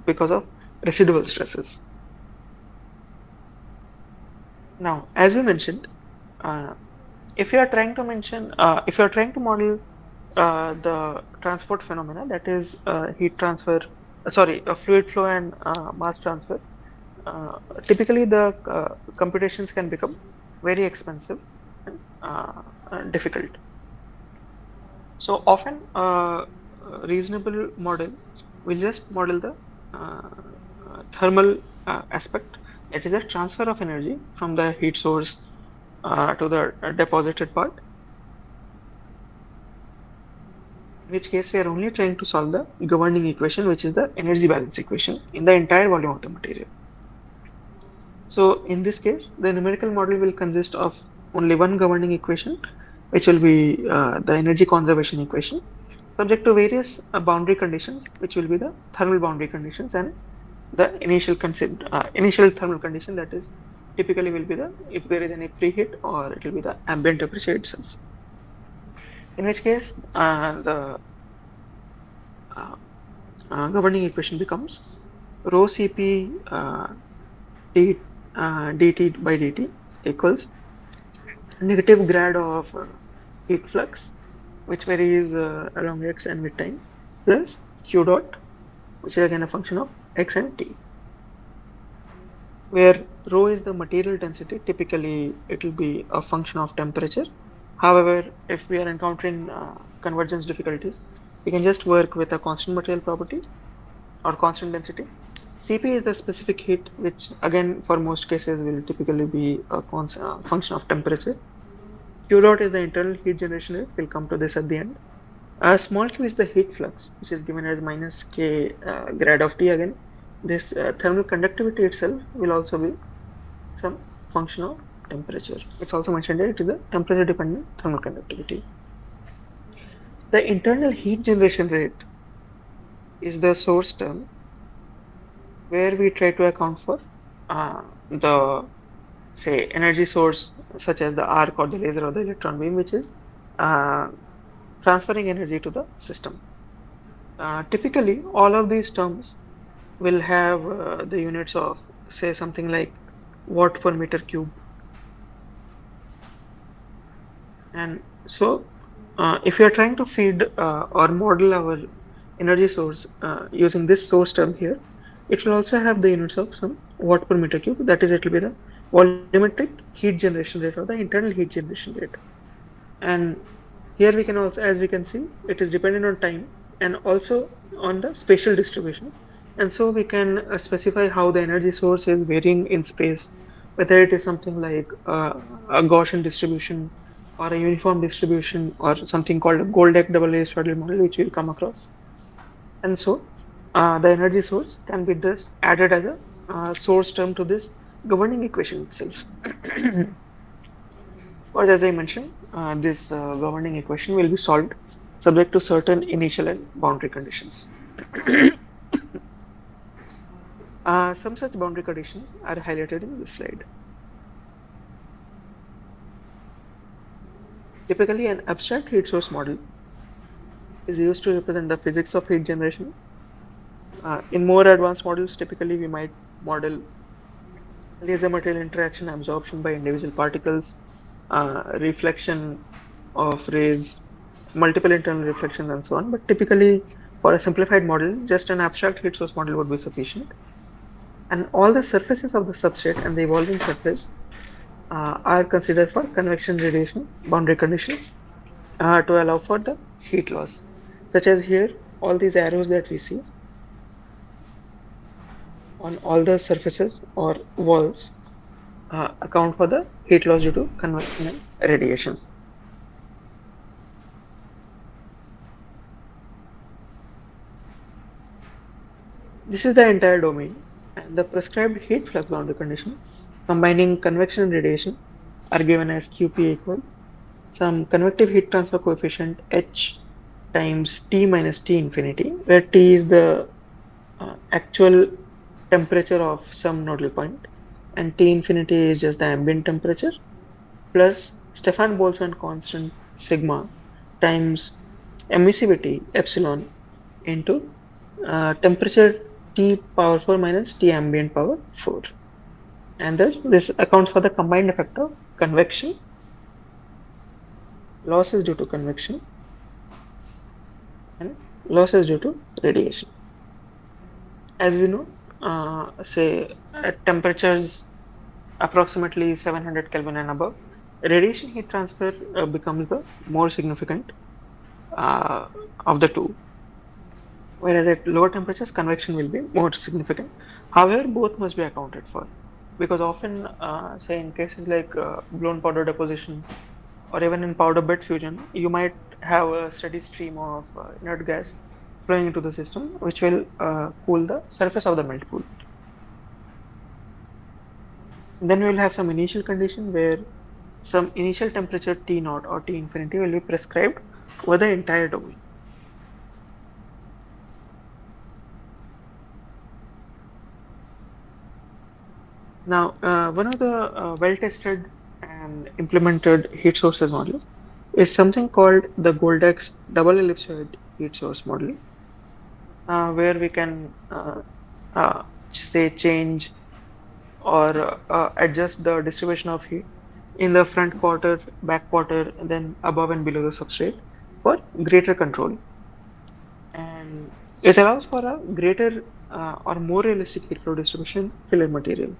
because of residual stresses. Now, as we mentioned, uh, if you are trying to model the transport phenomena, that is heat transfer, fluid flow and mass transfer, uh, typically the computations can become very expensive and difficult. So often, a reasonable model will just model the uh, thermal aspect, that is the transfer of energy from the heat source to the deposited part, in which case we are only trying to solve the governing equation, which is the energy balance equation in the entire volume of the material. So in this case, the numerical model will consist of only one governing equation, which will be the energy conservation equation, subject to various boundary conditions, which will be the thermal boundary conditions and the initial thermal condition, that is typically will be the if there is any preheat, or it will be the ambient temperature itself. In which case, the uh, governing equation becomes rho Cp d, dt by dt equals negative grad of heat flux, which varies along x and with time, plus q dot, which is again a function of x and t, where rho is the material density. Typically, it will be a function of temperature. However, if we are encountering convergence difficulties, we can just work with a constant material property or constant density. Cp is the specific heat, which again for most cases will typically be a function of temperature. Q dot is the internal heat generation rate. We'll come to this at the end. Small q is the heat flux, which is given as minus k grad of T again. This thermal conductivity itself will also be some function of temperature. It's also mentioned there, it is the temperature dependent thermal conductivity. The internal heat generation rate is the source term, where we try to account for the, say, energy source such as the arc or the laser or the electron beam, which is uh, transferring energy to the system. Typically, all of these terms will have the units of, say, something like watt per meter cube. And so, if you are trying to feed or model our energy source using this source term here, it will also have the units of some watt per meter cube. That is, it will be the volumetric heat generation rate or the internal heat generation rate. And here we can also, as we can see, it is dependent on time and also on the spatial distribution. And so we can specify how the energy source is varying in space, whether it is something like a Gaussian distribution or a uniform distribution or something called a Goldach double Aristotle model, which we'll come across. And so the energy source can be thus added as a source term to this governing equation itself. Of course, as I mentioned, this governing equation will be solved subject to certain initial and boundary conditions. Some such boundary conditions are highlighted in this slide. Typically, an abstract heat source model is used to represent the physics of heat generation. In more advanced models, typically we might model laser material interaction, absorption by individual particles, reflection of rays, multiple internal reflections, and so on. But typically, for a simplified model, just an abstract heat source model would be sufficient. And all the surfaces of the substrate and the evolving surface are considered for convection radiation boundary conditions to allow for the heat loss. Such as here, all these arrows that we see on all the surfaces or walls account for the heat loss due to convection and radiation. This is the entire domain, and the prescribed heat flux boundary conditions combining convection and radiation are given as Qp equals some convective heat transfer coefficient H times T minus T infinity, where T is the actual temperature of some nodal point, and T infinity is just the ambient temperature plus Stefan Boltzmann constant sigma times emissivity epsilon into temperature T power 4 minus T ambient power 4. And thus this accounts for the combined effect of convection, losses due to convection, and losses due to radiation. As we know, say at temperatures approximately 700 Kelvin and above, radiation heat transfer becomes the more significant uh, of the two, whereas at lower temperatures, convection will be more significant. However, both must be accounted for because often, say in cases like blown powder deposition or even in powder bed fusion, you might have a steady stream of inert gas flowing into the system, which will cool the surface of the melt pool. Then we will have some initial condition where some initial temperature T naught or T infinity will be prescribed over the entire domain. Now, one of the well-tested and implemented heat sources model is something called the Goldex double ellipsoid heat source model, where we can say change or adjust the distribution of heat in the front quarter, back quarter, and then above and below the substrate for greater control. And it allows for a greater or more realistic heat flow distribution filler material.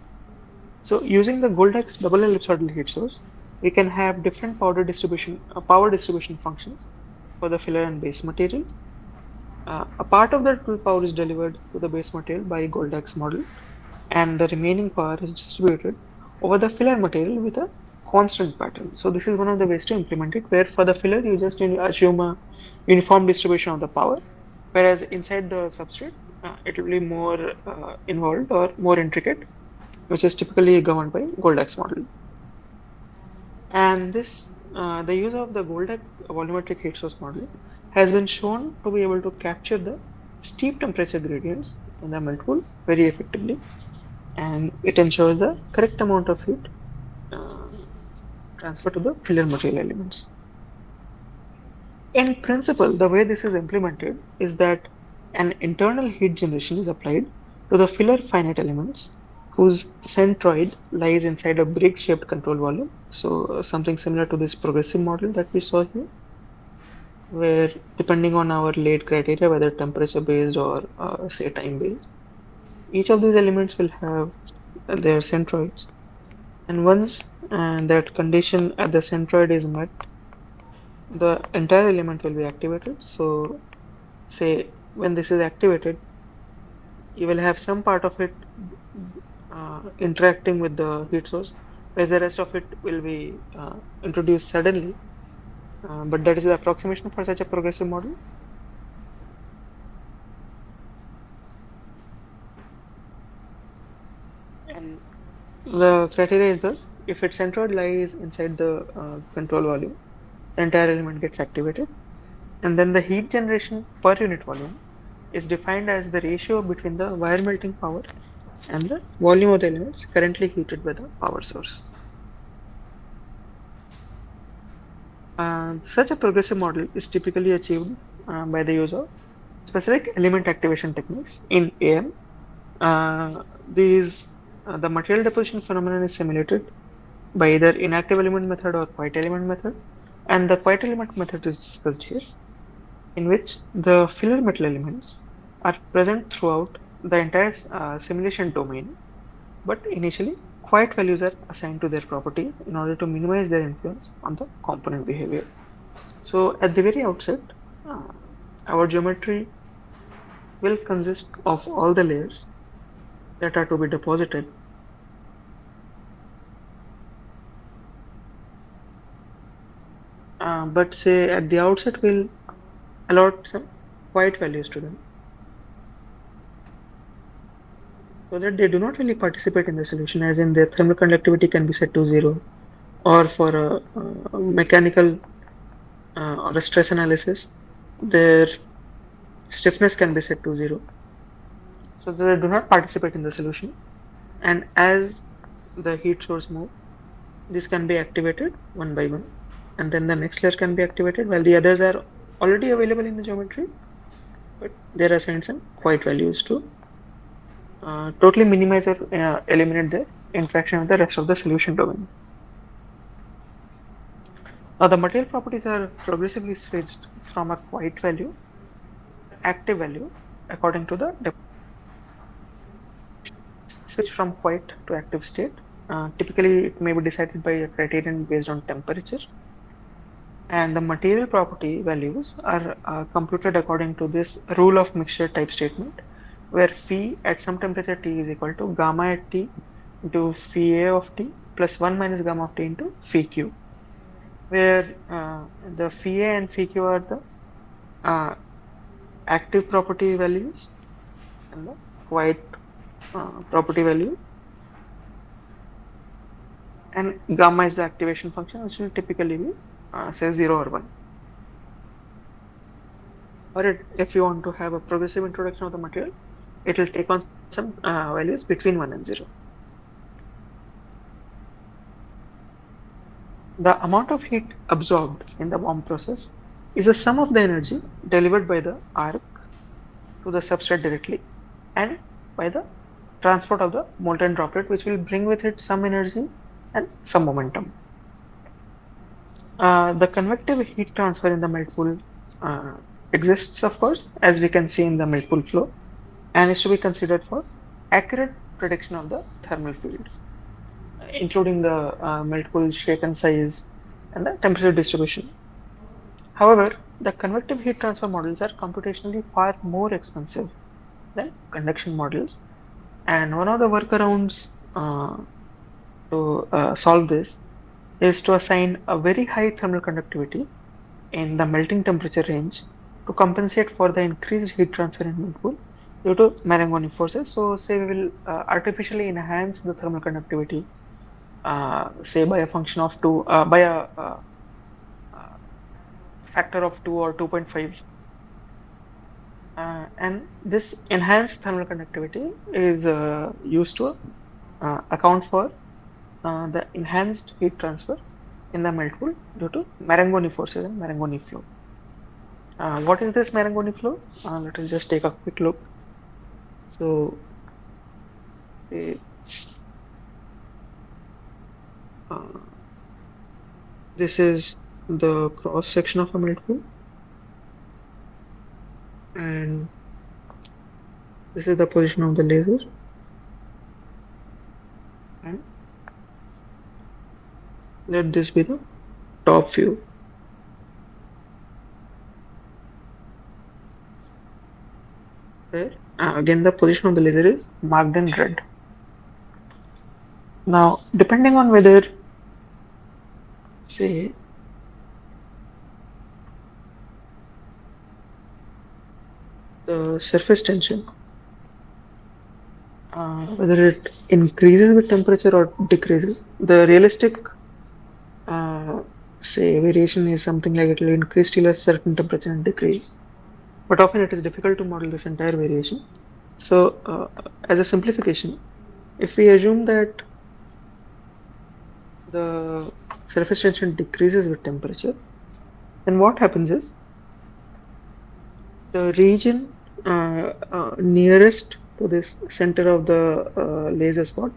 So using the Goldex double ellipsoidal heat source, we can have different power distribution functions for the filler and base material. A part of the total power is delivered to the base material by Goldex model, and the remaining power is distributed over the filler material with a constant pattern. So this is one of the ways to implement it, where for the filler you just assume a uniform distribution of the power, whereas inside the substrate it will be more involved or more intricate, which is typically governed by Goldex model. And the use of the Goldex volumetric heat source model has been shown to be able to capture the steep temperature gradients in the melt pool very effectively, and it ensures the correct amount of heat uh, transfer to the filler material elements. In principle, the way this is implemented is that an internal heat generation is applied to the filler finite elements whose centroid lies inside a brick-shaped control volume. So something similar to this progressive model that we saw here, where depending on our late criteria, whether temperature based or say time based, each of these elements will have their centroids. And once that condition at the centroid is met, the entire element will be activated. So say when this is activated, you will have some part of it interacting with the heat source, where the rest of it will be introduced suddenly. But that is the approximation for such a progressive model. And the criteria is thus: if its centroid lies inside the control volume, the entire element gets activated. And then the heat generation per unit volume is defined as the ratio between the wire melting power and the volume of the elements currently heated by the power source. Such a progressive model is typically achieved by the use of specific element activation techniques in AM. These the material deposition phenomenon is simulated by either inactive element method or quiet element method, and the quiet element method is discussed here, in which the filler metal elements are present throughout the entire simulation domain, but initially quiet values are assigned to their properties in order to minimize their influence on the component behavior. So at the very outset, uh, our geometry will consist of all the layers that are to be deposited, but say at the outset we'll allot some quiet values to them so that they do not really participate in the solution, as in their thermal conductivity can be set to zero, or for a mechanical or a stress analysis, their stiffness can be set to zero. So they do not participate in the solution. And as the heat source move, this can be activated one by one, and then the next layer can be activated while the others are already available in the geometry, but there are assigned some quiet values to totally minimize or eliminate the interaction with the rest of the solution domain. The material properties are progressively switched from a quiet value to active value according to the switch from quiet to active state. Typically, it may be decided by a criterion based on temperature, and the material property values are computed according to this rule of mixture type statement, where phi at some temperature T is equal to gamma at T into phi A of T plus 1 minus gamma of T into phi Q, where the phi A and phi Q are the uh, active property values and the quiet property value, and gamma is the activation function, which will typically be say 0 or 1. Or if you want to have a progressive introduction of the material, it will take on some values between 1 and 0. The amount of heat absorbed in the warm process is the sum of the energy delivered by the arc to the substrate directly and by the transport of the molten droplet, which will bring with it some energy and some momentum. The convective heat transfer in the melt pool exists, of course, as we can see in the melt pool flow, and is to be considered for accurate prediction of the thermal field, including the melt pool shape and size and the temperature distribution. However, the convective heat transfer models are computationally far more expensive than conduction models, and one of the workarounds to solve this is to assign a very high thermal conductivity in the melting temperature range to compensate for the increased heat transfer in melt pool due to Marangoni forces. So, say we will artificially enhance the thermal conductivity, say by a function of 2, by a factor of 2 or 2.5. And this enhanced thermal conductivity is used to account for the enhanced heat transfer in the melt pool due to Marangoni forces and Marangoni flow. What is this Marangoni flow? Let us just take a quick look. So, say, uh, this is the cross section of a melt pool, and this is the position of the laser, and let this be the top view. Where again the position of the laser is marked in red. Now, depending on whether, say, the surface tension, whether it increases with temperature or decreases, the realistic, uh, say, variation is something like it will increase till a certain temperature and decrease. But often it is difficult to model this entire variation. So, as a simplification, if we assume that the surface tension decreases with temperature, then what happens is the region nearest to this center of the laser spot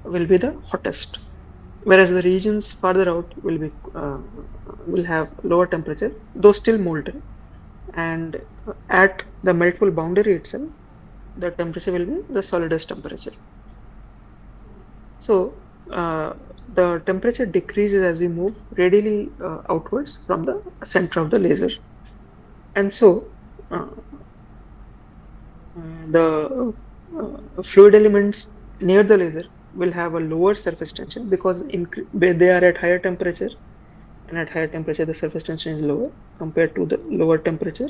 will be the hottest, whereas the regions farther out will have lower temperature, though still molten. And at the melt pool boundary itself, the temperature will be the solidus temperature. So the temperature decreases as we move radially outwards from the center of the laser, and so uh, the fluid elements near the laser will have a lower surface tension because they are at higher temperature, and at higher temperature the surface tension is lower compared to the lower temperature.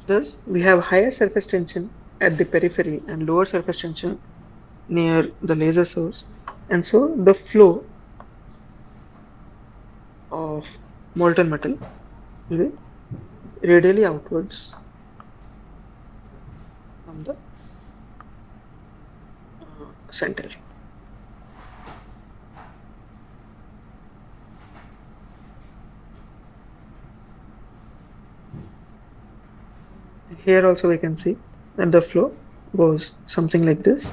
Thus, we have higher surface tension at the periphery and lower surface tension near the laser source, and so the flow of molten metal will be radially outwards from the center. Here also we can see that the flow goes something like this.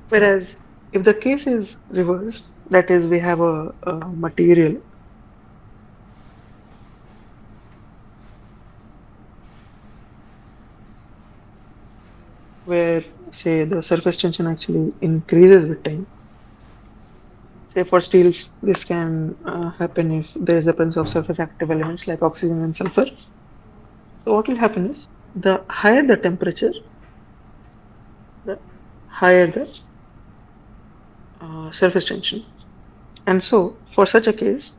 Whereas if the case is reversed, that is, we have a material where, say, the surface tension actually increases with time. Say for steels, this can happen if there is a presence of surface active elements like oxygen and sulfur. So what will happen is the higher the temperature, the higher the surface tension. And so for such a case,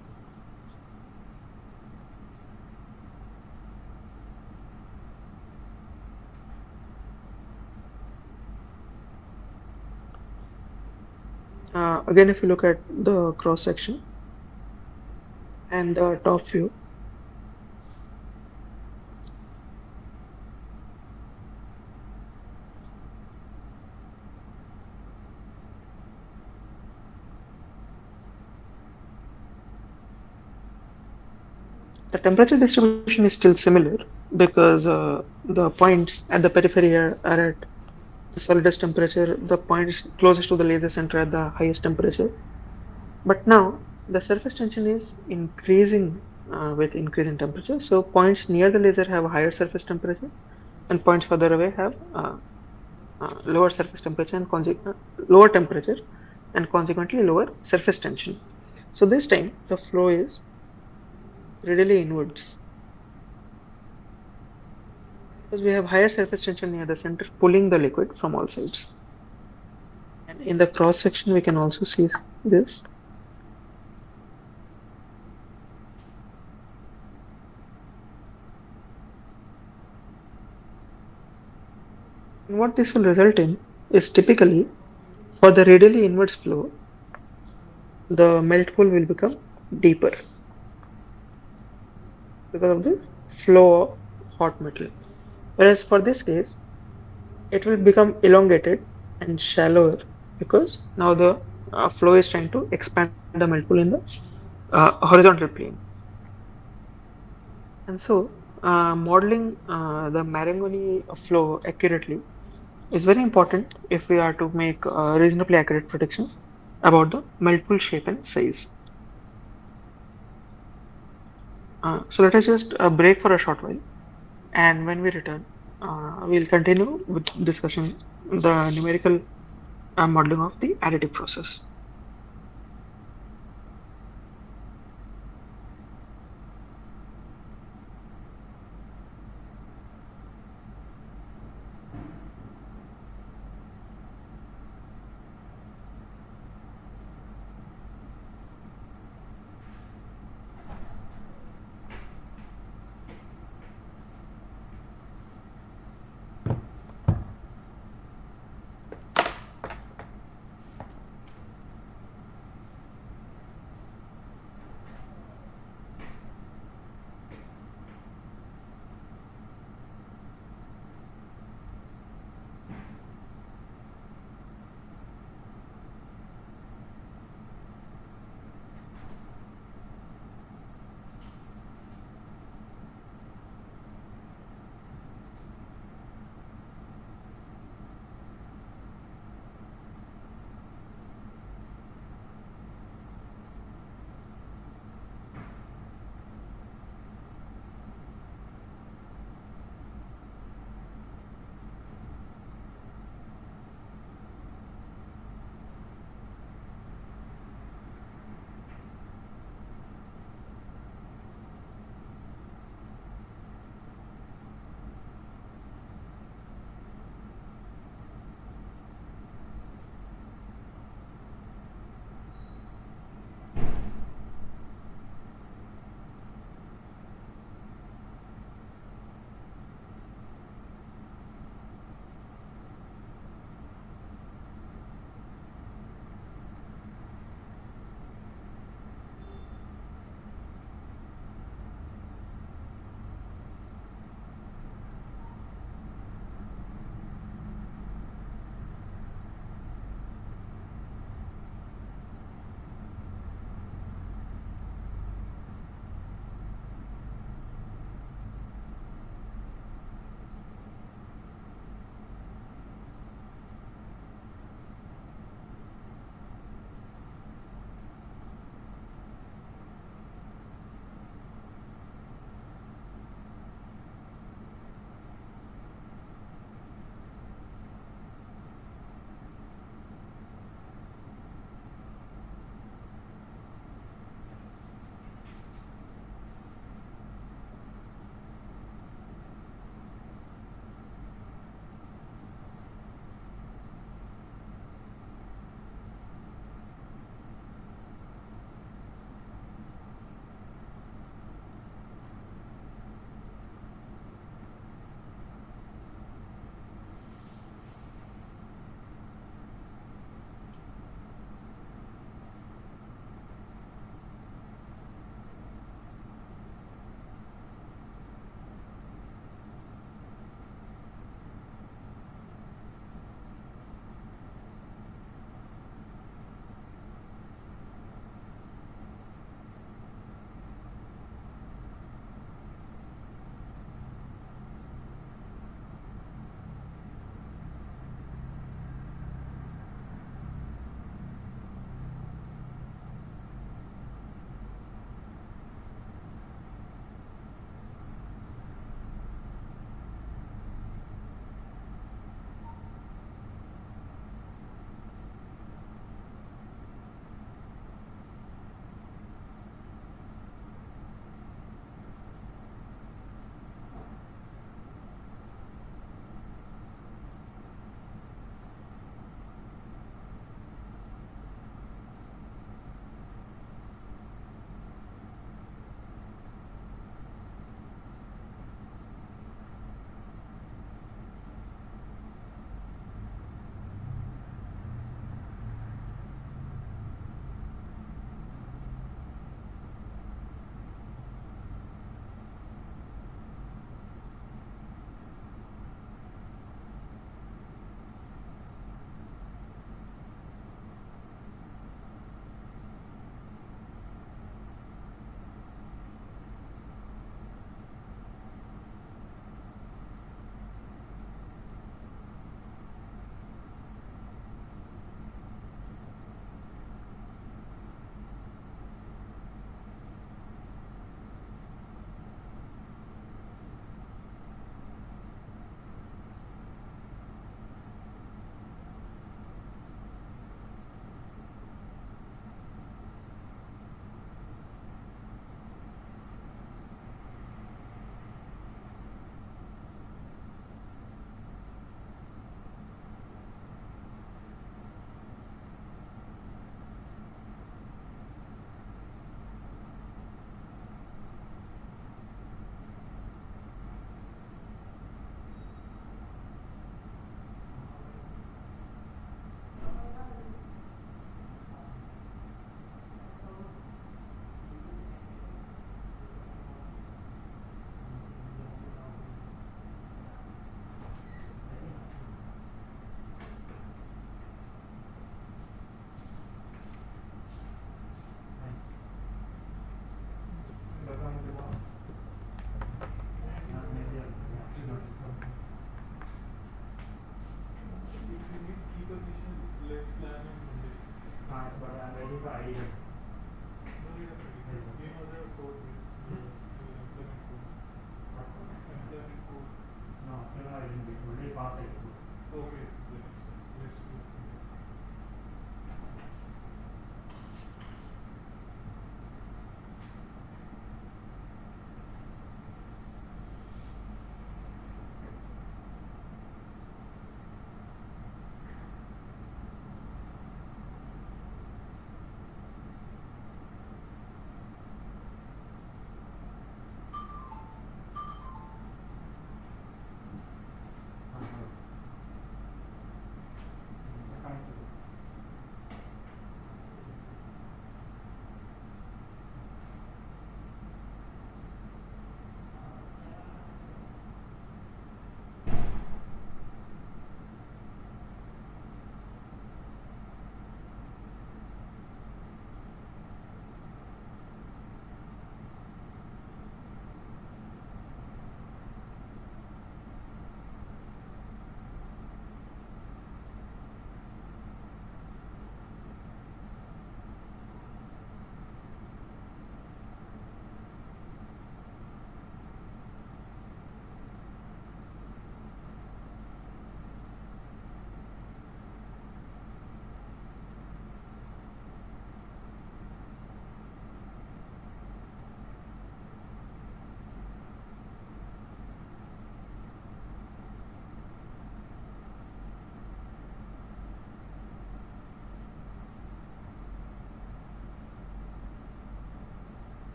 again, if you look at the cross section and the top view, the temperature distribution is still similar because the points at the periphery are at the solidus temperature, the points closest to the laser center at the highest temperature. But now the surface tension is increasing with increase in temperature. So points near the laser have a higher surface temperature, and points further away have lower surface temperature and lower temperature, and consequently lower surface tension. So this time the flow is readily inwards because we have higher surface tension near the center pulling the liquid from all sides. And in the cross section we can also see this. And what this will result in is typically for the radially inwards flow, the melt pool will become deeper because of this flow of hot metal. Whereas for this case, it will become elongated and shallower because now the flow is trying to expand the melt pool in the horizontal plane. And so, modeling the Marangoni flow accurately is very important if we are to make reasonably accurate predictions about the melt pool shape and size. So let us just break for a short while, and when we return, we'll continue with discussing the numerical modeling of the additive process.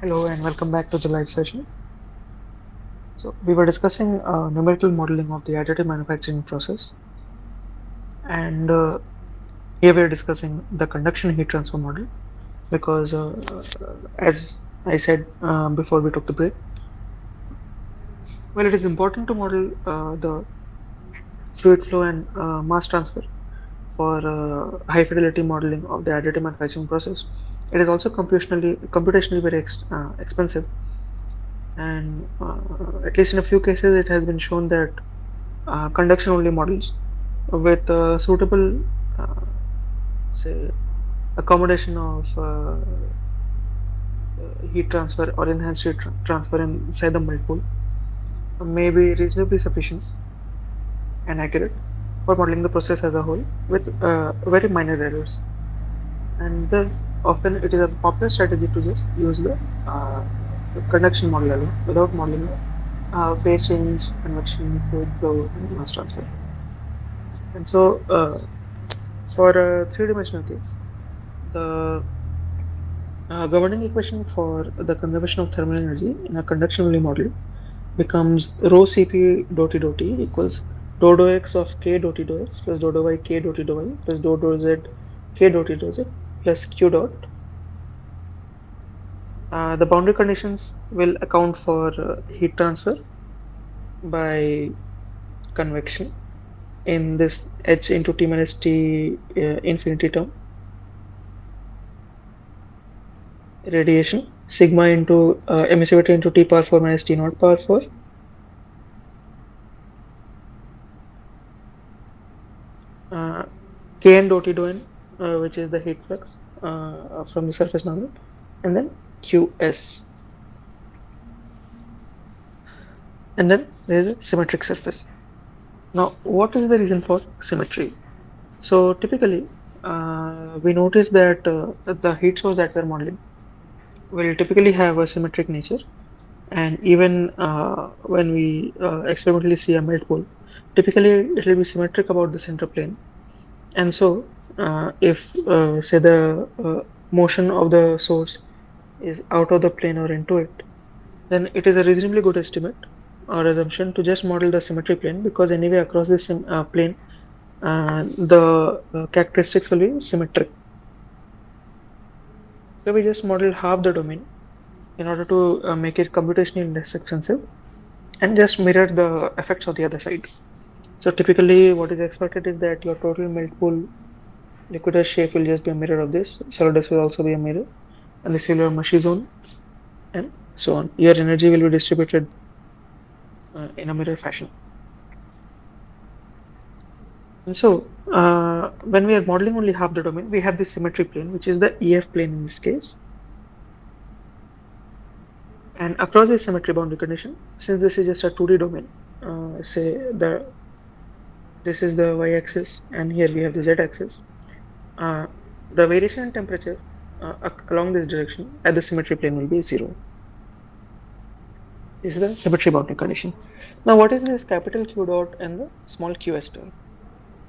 Hello and welcome back to the live session. So we were discussing numerical modeling of the additive manufacturing process, and here we are discussing the conduction heat transfer model because, as I said before we took the break, well, it is important to model the fluid flow and mass transfer for high fidelity modeling of the additive manufacturing process. It is also computationally very expensive, and at least in a few cases, it has been shown that conduction only models with suitable say accommodation of heat transfer or enhanced transfer inside the melt pool may be reasonably sufficient and accurate for modeling the process as a whole with very minor errors. And thus, often it is a popular strategy to just use uh, the conduction model alone without modeling phase change, convection, fluid flow, and mass transfer. And so, for a three-dimensional case, the governing equation for the conservation of thermal energy in a conduction only model becomes rho Cp dot T dot T equals dou dou x of k dot T dot x plus dou dou y k dot T dot y plus dou dou z k dot T dot z plus q dot. The boundary conditions will account for heat transfer by convection in this h into t minus t infinity term, radiation sigma into emissivity into t power 4 minus t naught power 4, uh, kn dot T dot n, which is the heat flux from the surface normal, and then qs. And then there is a symmetric surface. Now, what is the reason for symmetry? So typically, we notice that the heat source that we're modeling will typically have a symmetric nature, and even when we experimentally see a melt pool, typically it will be symmetric about the center plane. And so, if say the motion of the source is out of the plane or into it, then it is a reasonably good estimate or assumption to just model the symmetry plane, because anyway across this plane the characteristics will be symmetric. So we just model half the domain in order to make it computationally less expensive and just mirror the effects of the other side. So typically what is expected is that your total melt pool liquidus shape will just be a mirror of this, solidus will also be a mirror, and this will be a mushy zone, and so on. Your energy will be distributed in a mirror fashion. And so, when we are modeling only half the domain, we have this symmetry plane, which is the EF plane in this case. And across this symmetry boundary condition, since this is just a 2D domain, say this is the y-axis, and here we have the z-axis. The variation in temperature along this direction at the symmetry plane will be 0. This is the symmetry boundary condition. Now, what is this capital Q dot and the small qs term?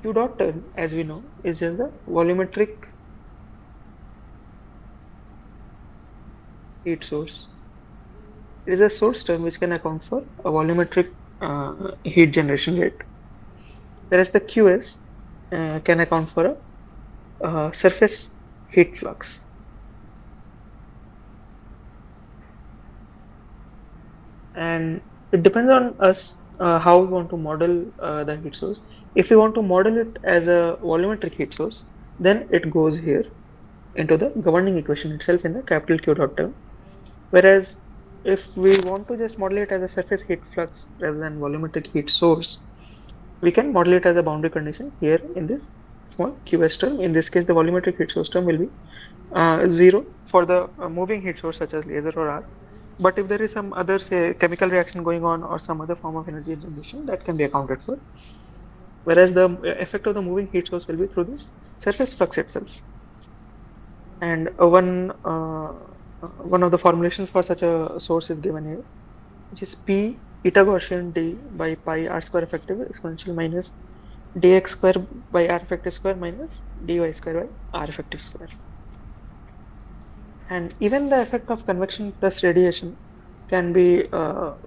Q dot term, as we know, is just the volumetric heat source. It is a source term which can account for a volumetric heat generation rate, whereas the QS can account for a surface heat flux. And it depends on us how we want to model the heat source. If we want to model it as a volumetric heat source, then it goes here into the governing equation itself in the capital Q dot term. Whereas if we want to just model it as a surface heat flux rather than volumetric heat source, we can model it as a boundary condition here in this small qs term. In this case, the volumetric heat source term will be 0 for the moving heat source such as laser or arc. But if there is some other, say, chemical reaction going on or some other form of energy generation, that can be accounted for. Whereas the effect of the moving heat source will be through this surface flux itself. And one of the formulations for such a source is given here, which is P eta Gaussian D by pi r square effective exponential minus dx square by r effective square minus dy square by r effective square. And even the effect of convection plus radiation can be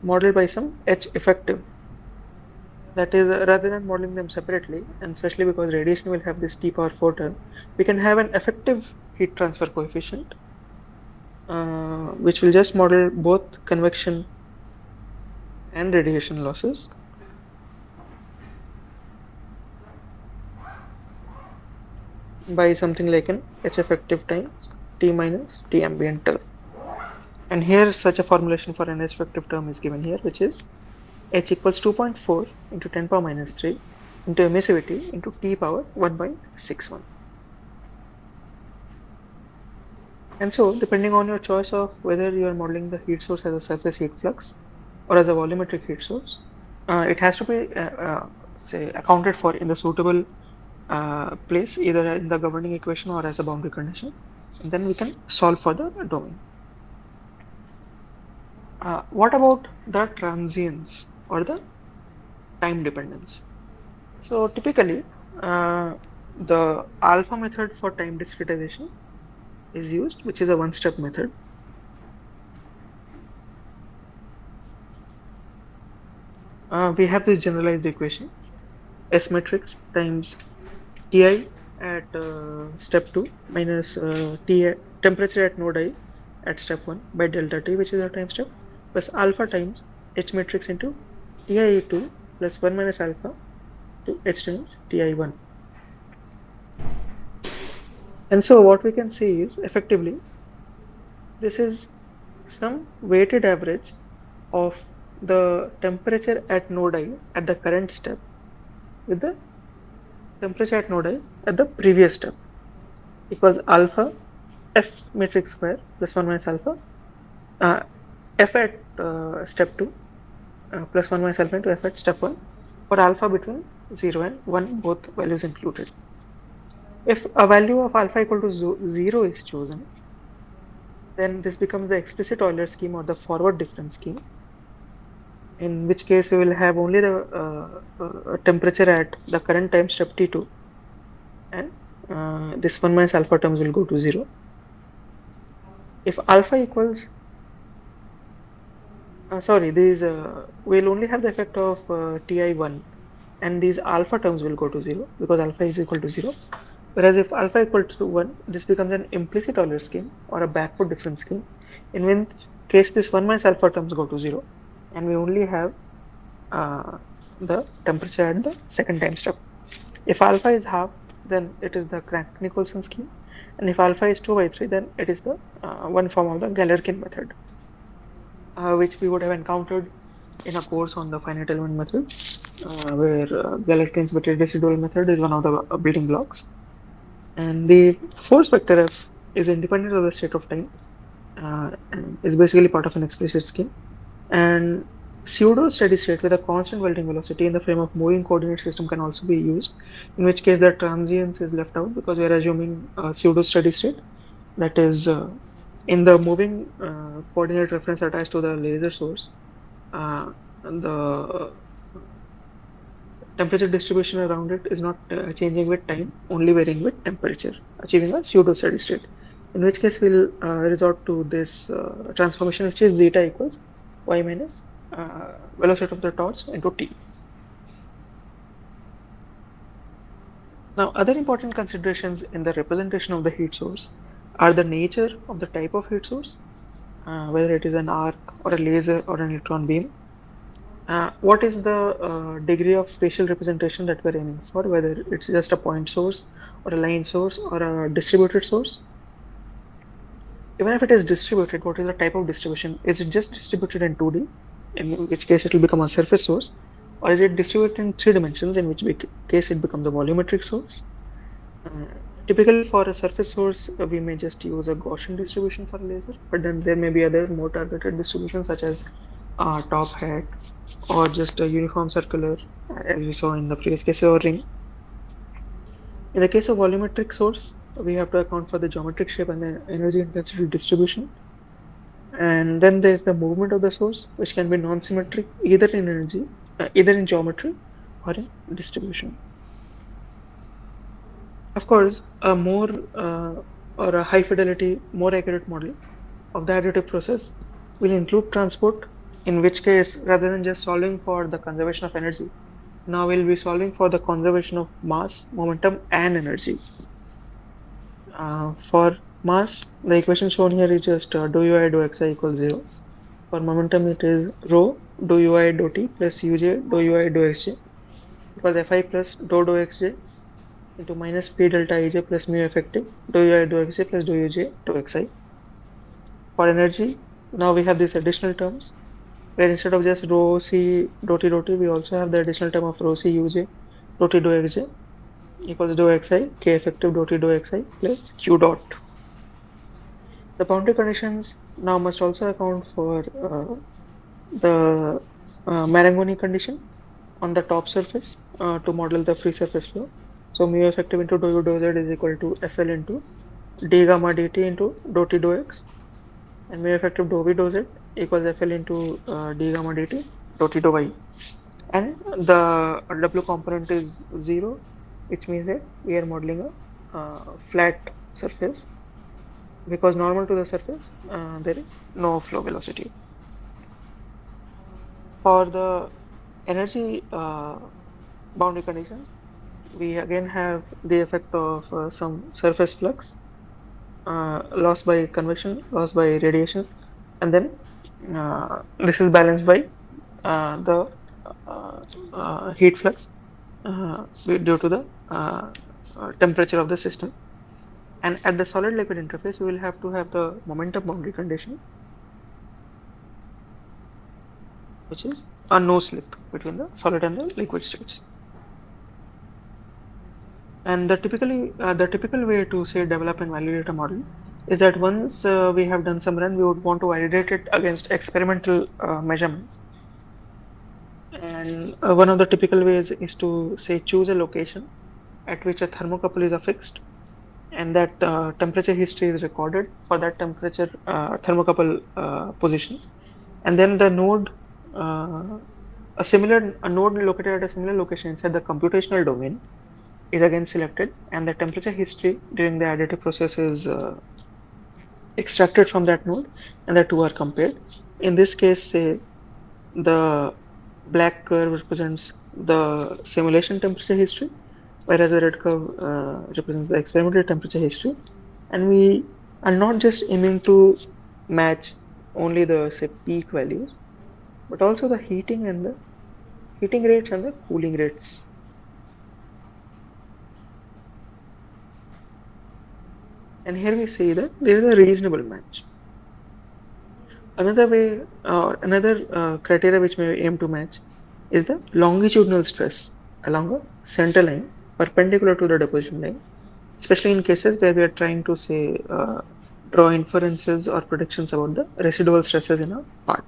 modeled by some H effective. That is, rather than modeling them separately, and especially because radiation will have this T power 4 term, we can have an effective heat transfer coefficient, which will just model both convection and radiation losses by something like an H effective times T minus T ambient term. And here such a formulation for an H effective term is given here, which is H equals 2.4 into 10 power minus 3 into emissivity into T power 1.61. And so, depending on your choice of whether you are modeling the heat source as a surface heat flux or as a volumetric heat source, it has to be say accounted for in the suitable place, either in the governing equation or as a boundary condition, and then we can solve for the domain. What about the transience or the time dependence? So typically, the alpha method for time discretization is used, which is a one-step method. We have this generalized equation, S matrix times Ti at step 2 minus T temperature at node I at step 1 by delta T, which is our time step, plus alpha times H matrix into Ti2 plus 1 minus alpha to H times Ti1. And so what we can see is effectively this is some weighted average of the temperature at node I at the current step with the temperature at node I at the previous step equals alpha f matrix square plus 1 minus alpha uh, f at step 2 plus 1 minus alpha into f at step 1 for alpha between 0 and 1, both values included. If a value of alpha equal to 0 is chosen, then this becomes the explicit Euler scheme or the forward difference scheme, in which case we will have only the temperature at the current time step T2, and this 1 minus alpha terms will go to 0. If alpha equals sorry, these will only have the effect of Ti1, and these alpha terms will go to 0 because alpha is equal to 0. Whereas if alpha equals to 1, this becomes an implicit Euler scheme or a backward difference scheme, in which case this 1 minus alpha terms go to 0, and we only have the temperature at the second time step. If alpha is half, then it is the Crank-Nicolson scheme, and if alpha is 2 by 3, then it is the one form of the Galerkin method, which we would have encountered in a course on the finite element method, where Galerkin's weighted residual method is one of the building blocks. And the force vector F is independent of the state of time, and is basically part of an explicit scheme. And pseudo steady state with a constant welding velocity in the frame of moving coordinate system can also be used, in which case the transience is left out because we are assuming a pseudo steady state, that is in the moving coordinate reference attached to the laser source, the temperature distribution around it is not changing with time, only varying with temperature, achieving a pseudo steady state, in which case we'll resort to this transformation, which is zeta equals y minus velocity of the torch into t. Now, other important considerations in the representation of the heat source are the nature of the type of heat source, whether it is an arc or a laser or an electron beam. What is the degree of spatial representation that we're aiming for, whether it's just a point source or a line source or a distributed source? Even if it is distributed, what is the type of distribution? Is it just distributed in 2D, in which case it will become a surface source, or is it distributed in 3 dimensions, in which case it becomes a volumetric source? Typically for a surface source, we may just use a Gaussian distribution for a laser, but then there may be other more targeted distributions such as top hat or just a uniform circular, as we saw in the previous case, or ring. In the case of volumetric source, we have to account for the geometric shape and the energy intensity distribution. And then there's the movement of the source, which can be non-symmetric either in energy, either in geometry or in distribution. Of course, a more or a high fidelity, more accurate model of the additive process will include transport, in which case, rather than just solving for the conservation of energy, now we'll be solving for the conservation of mass, momentum, and energy. For mass, the equation shown here is just dou ui dou xi equals 0. For momentum, it is rho dou ui dou t plus uj dou ui dou xj equals fi plus dou dou xj into minus p delta ej plus mu effective dou ui dou xj plus dou uj dou xi. For energy, now we have these additional terms where instead of just rho c dou t, we also have the additional term of rho c uj dou t dou xj equals dou xi k effective dou t dou xi plus q dot. The boundary conditions now must also account for the Marangoni condition on the top surface to model the free surface flow. So mu effective into dou u dou z is equal to FL into d gamma dt into dou t dou x, and mu effective dou v dou z equals FL into d gamma dt dou t dou y. And the W component is 0, which means that we are modeling a flat surface, because normal to the surface there is no flow velocity. For the energy boundary conditions, we again have the effect of some surface flux, loss by convection, loss by radiation, and then this is balanced by the heat flux due to the temperature of the system. And at the solid liquid interface, we will have to have the momentum boundary condition, which is a no slip between the solid and the liquid states. And the typical way to say develop and validate a model is that once we have done some run, we would want to validate it against experimental measurements. And one of the typical ways is to say choose a location at which a thermocouple is affixed, and that temperature history is recorded for that temperature thermocouple position, and then the node a node located at a similar location inside the computational domain is again selected, and the temperature history during the additive process is extracted from that node, and the two are compared. In this case, say the black curve represents the simulation temperature history, whereas the red curve represents the experimental temperature history. And we are not just aiming to match only the say peak values, but also the heating rates and the cooling rates. And here we see that there is a reasonable match. Another way or another criteria which we aim to match is the longitudinal stress along a center line perpendicular to the deposition line, especially in cases where we are trying to say draw inferences or predictions about the residual stresses in a part.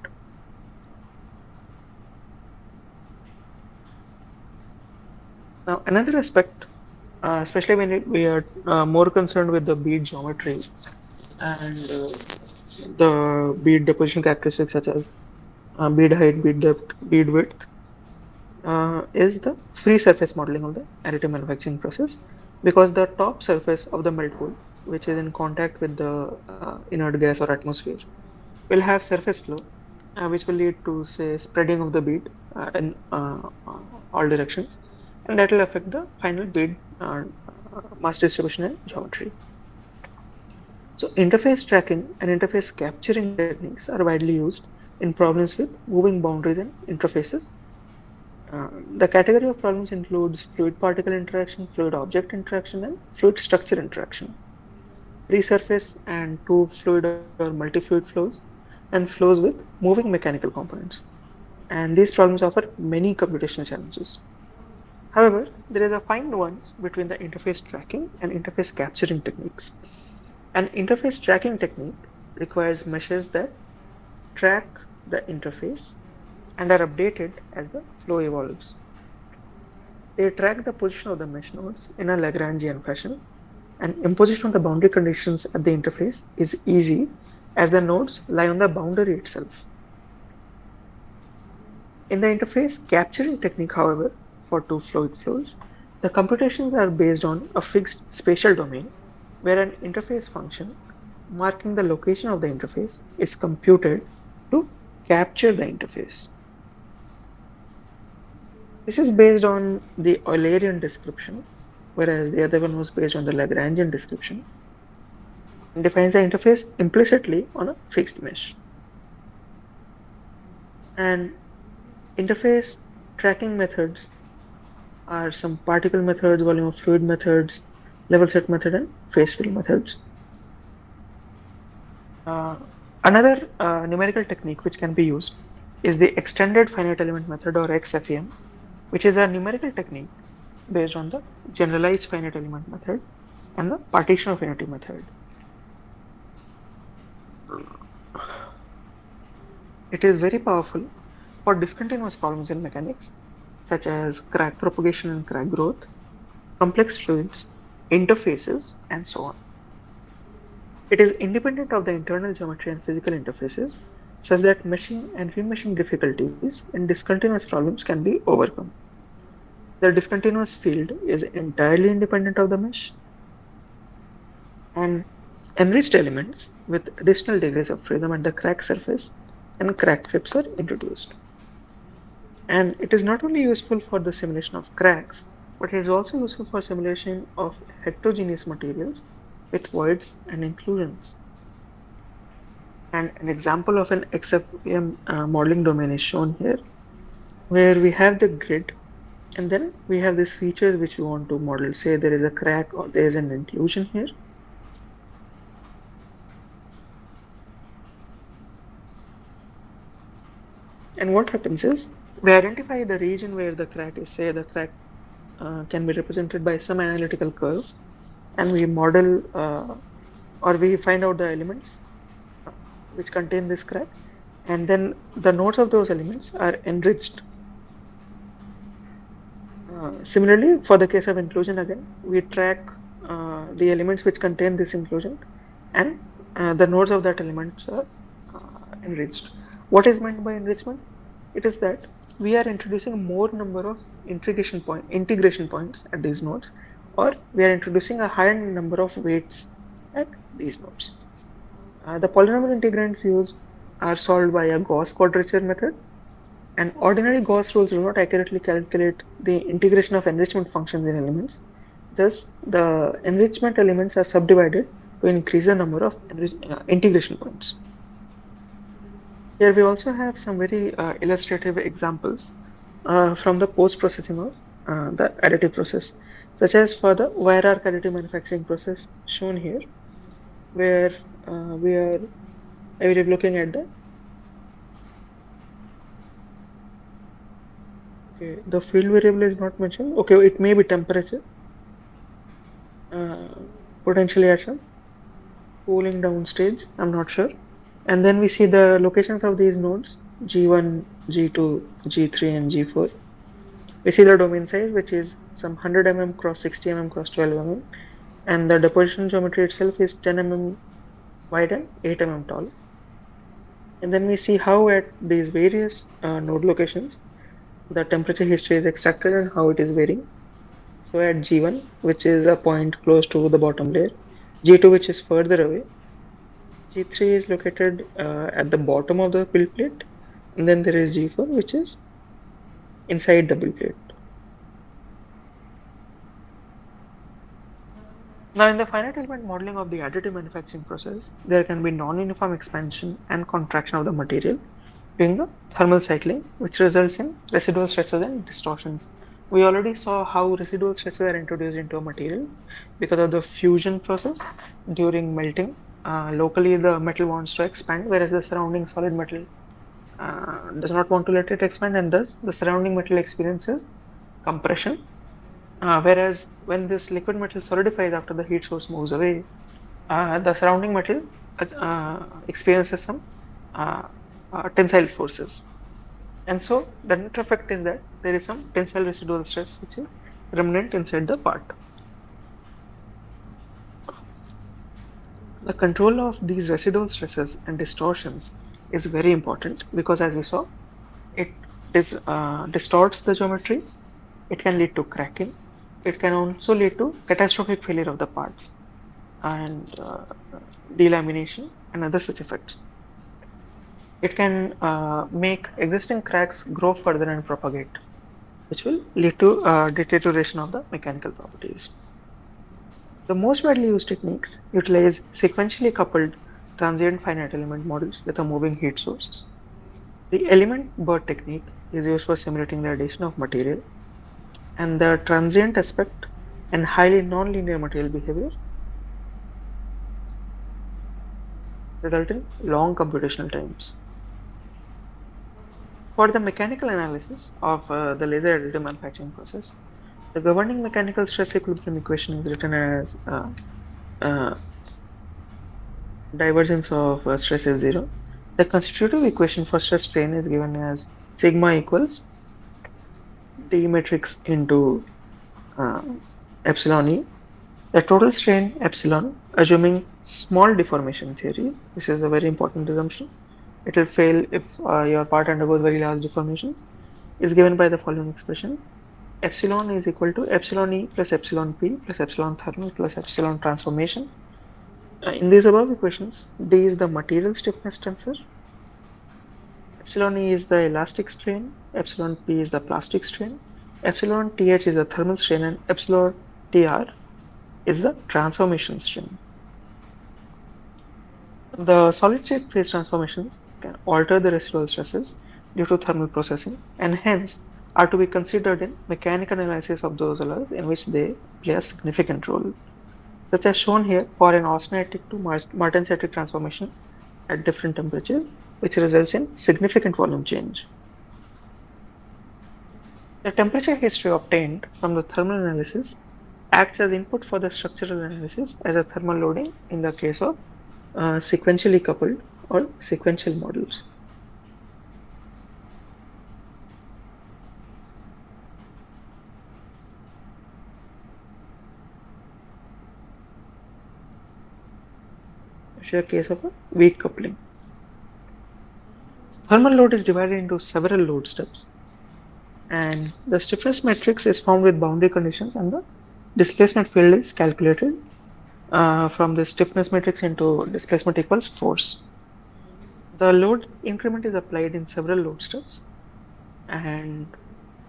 Now, another aspect, especially when we are more concerned with the bead geometry and the bead deposition characteristics such as bead height, bead depth, bead width, is the free surface modeling of the additive manufacturing process, because the top surface of the melt pool, which is in contact with the inert gas or atmosphere, will have surface flow, which will lead to say spreading of the bead in all directions, and that will affect the final bead mass distribution and geometry. So interface tracking and interface capturing techniques are widely used in problems with moving boundaries and interfaces. The category of problems includes fluid particle interaction, fluid object interaction, and fluid structure interaction, free surface and two fluid or multi-fluid flows, and flows with moving mechanical components. And these problems offer many computational challenges. However, there is a fine nuance between the interface tracking and interface capturing techniques. An interface tracking technique requires measures that track the interface and are updated as the flow evolves. They track the position of the mesh nodes in a Lagrangian fashion, and imposition of the boundary conditions at the interface is easy as the nodes lie on the boundary itself. In the interface capturing technique, however, for two fluid flows, the computations are based on a fixed spatial domain, where an interface function marking the location of the interface is computed to capture the interface. This is based on the Eulerian description, whereas the other one was based on the Lagrangian description, and defines the interface implicitly on a fixed mesh. And interface tracking methods are some particle methods, volume of fluid methods, level set method, and phase fill methods. Another numerical technique which can be used is the extended finite element method, or XFEM, which is a numerical technique based on the generalized finite element method and the partition of unity method. It is very powerful for discontinuous problems in mechanics, such as crack propagation and crack growth, complex fluids, interfaces, and so on. It is independent of the internal geometry and physical interfaces, such that meshing and remeshing difficulties in discontinuous problems can be overcome. The discontinuous field is entirely independent of the mesh, and enriched elements with additional degrees of freedom at the crack surface and crack tips are introduced. And it is not only useful for the simulation of cracks, but it is also useful for simulation of heterogeneous materials with voids and inclusions. And an example of an XFEM modeling domain is shown here, where we have the grid, and then we have these features which we want to model. Say there is a crack or there is an inclusion here. And what happens is, we identify the region where the crack is. Say the crack can be represented by some analytical curve, and we model or we find out the elements which contain this crack, and then the nodes of those elements are enriched. Similarly, for the case of inclusion, again, we track the elements which contain this inclusion, and the nodes of that elements are enriched. What is meant by enrichment? It is that we are introducing more number of integration points at these nodes, or we are introducing a higher number of weights at these nodes. The polynomial integrands used are solved by a Gauss quadrature method, and ordinary Gauss rules do not accurately calculate the integration of enrichment functions in elements. Thus, the enrichment elements are subdivided to increase the number of integration points. Here we also have some very illustrative examples from the post-processing of the additive process, such as for the wire arc additive manufacturing process shown here, where I will be looking at the field variable is not mentioned. Okay, it may be temperature, potentially at some cooling down stage, I'm not sure. And then we see the locations of these nodes, G1, G2, G3, and G4. We see the domain size, which is some 100 mm cross 60 mm cross 12 mm, and the deposition geometry itself is 10 mm wide and 8 mm tall. And then we see how at these various node locations, the temperature history is extracted and how it is varying. So at G1, which is a point close to the bottom layer, G2, which is further away, G3 is located at the bottom of the build plate, and then there is G4, which is inside the build plate. Now, in the finite element modeling of the additive manufacturing process, there can be non-uniform expansion and contraction of the material during the thermal cycling, which results in residual stresses and distortions. We already saw how residual stresses are introduced into a material because of the fusion process during melting. Locally, the metal wants to expand, whereas the surrounding solid metal does not want to let it expand, and thus the surrounding metal experiences compression. Whereas when this liquid metal solidifies after the heat source moves away, the surrounding metal experiences some tensile forces. And so the net effect is that there is some tensile residual stress which is remnant inside the part. The control of these residual stresses and distortions is very important because, as we saw, it distorts the geometry, it can lead to cracking, it can also lead to catastrophic failure of the parts. and delamination and other such effects. It can make existing cracks grow further and propagate, which will lead to deterioration of the mechanical properties. The most widely used techniques utilize sequentially coupled transient finite element models with a moving heat source. The element bird technique is used for simulating the addition of material, and the transient aspect and highly nonlinear material behavior result in long computational times. For the mechanical analysis of the laser additive manufacturing process, the governing mechanical stress equilibrium equation is written as uh, divergence of stress is zero. The constitutive equation for stress strain is given as sigma equals d matrix into uh, epsilon e. The total strain epsilon, assuming small deformation theory, this is a very important assumption. It will fail if your part undergoes very large deformations, is given by the following expression. Epsilon is equal to epsilon e plus epsilon p plus epsilon thermal plus epsilon transformation. In these above equations, d is the material stiffness tensor, epsilon e is the elastic strain, epsilon p is the plastic strain, epsilon th is the thermal strain, and epsilon tr is the transformation strain. The solid state phase transformations can alter the residual stresses due to thermal processing and hence are to be considered in mechanical analysis of those alloys in which they play a significant role, such as shown here for an austenitic to martensitic transformation at different temperatures, which results in significant volume change. The temperature history obtained from the thermal analysis acts as input for the structural analysis as a thermal loading in the case of sequentially coupled or sequential models. It's a case of a weak coupling. Thermal load is divided into several load steps, and the stiffness matrix is formed with boundary conditions, and the displacement field is calculated from the stiffness matrix into displacement equals force. The load increment is applied in several load steps, and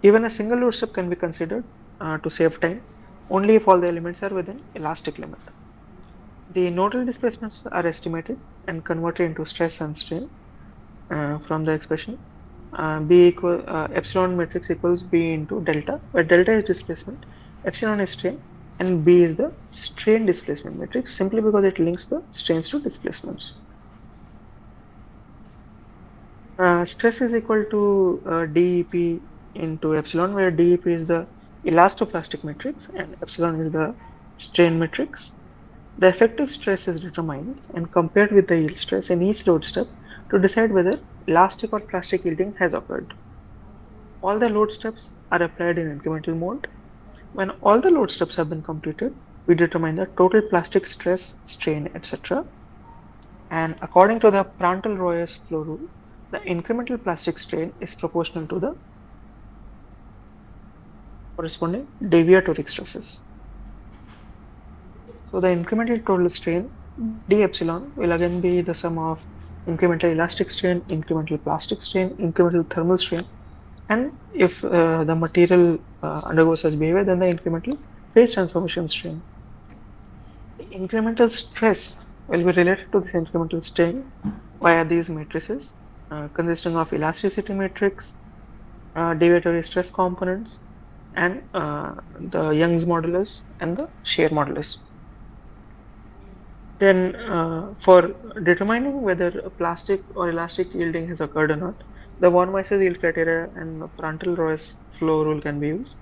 even a single load step can be considered to save time only if all the elements are within elastic limit. The nodal displacements are estimated and converted into stress and strain from the expression B equal epsilon matrix equals B into delta, where delta is displacement, epsilon is strain, and B is the strain displacement matrix simply because it links the strains to displacements. Stress is equal to DEP into epsilon, where DEP is the elastoplastic matrix and epsilon is the strain matrix. The effective stress is determined and compared with the yield stress in each load step to decide whether elastic or plastic yielding has occurred. All the load steps are applied in incremental mode. When all the load steps have been completed, we determine the total plastic stress, strain, etc. And according to the Prandtl-Roy's flow rule, the incremental plastic strain is proportional to the corresponding deviatoric stresses. So the incremental total strain d epsilon will again be the sum of incremental elastic strain, incremental plastic strain, incremental thermal strain, and if the material undergoes such behavior, then the incremental phase transformation strain. The incremental stress will be related to this incremental strain via these matrices consisting of elasticity matrix, deviatory stress components, and the Young's modulus and the shear modulus. Then, for determining whether a plastic or elastic yielding has occurred or not, the von Mises yield criteria and Prandtl-Roy's flow rule can be used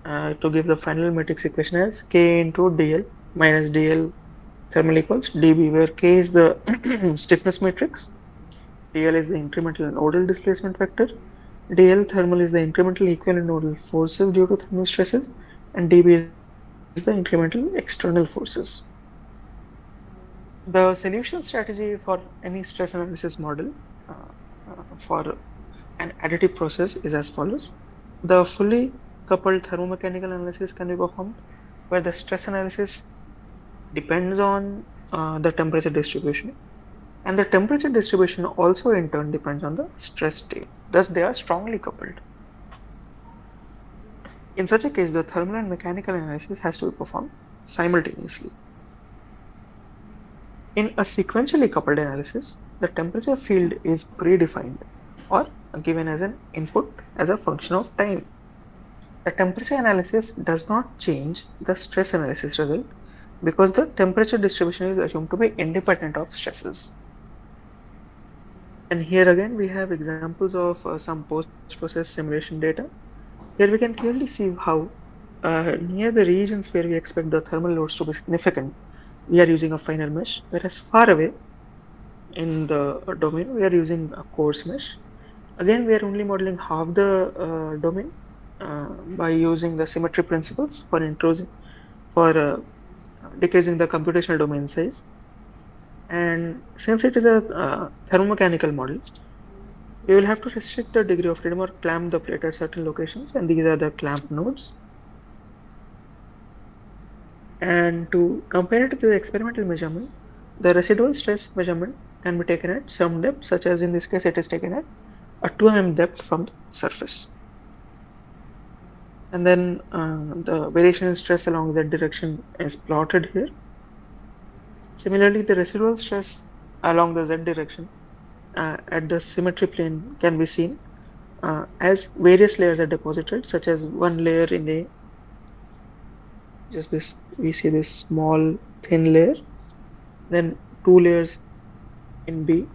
to give the final matrix equation as K into dl minus dl thermal equals dB, where K is the stiffness matrix, dl is the incremental nodal displacement vector, dl thermal is the incremental equivalent nodal forces due to thermal stresses, and dB is the incremental external forces. The solution strategy for any stress analysis model for an additive process is as follows. The fully coupled thermomechanical analysis can be performed where the stress analysis depends on the temperature distribution, and the temperature distribution also in turn depends on the stress state. Thus, they are strongly coupled. In such a case, the thermal and mechanical analysis has to be performed simultaneously. In a sequentially coupled analysis, the temperature field is predefined or given as an input as a function of time. The temperature analysis does not change the stress analysis result because the temperature distribution is assumed to be independent of stresses. And here again, we have examples of some post-process simulation data. Here we can clearly see how near the regions where we expect the thermal loads to be significant, we are using a finer mesh, whereas far away in the domain, we are using a coarse mesh. Again, we are only modeling half the domain by using the symmetry principles for decreasing the computational domain size. And since it is a thermomechanical model, we will have to restrict the degree of freedom or clamp the plate at certain locations, and these are the clamp nodes. And to compare it with the experimental measurement, the residual stress measurement can be taken at some depth, such as in this case, it is taken at a 2 mm depth from the surface. And then the variation in stress along z direction is plotted here. Similarly, the residual stress along the z direction at the symmetry plane can be seen as various layers are deposited, such as one layer in a just this we see this small thin layer, then two layers in B,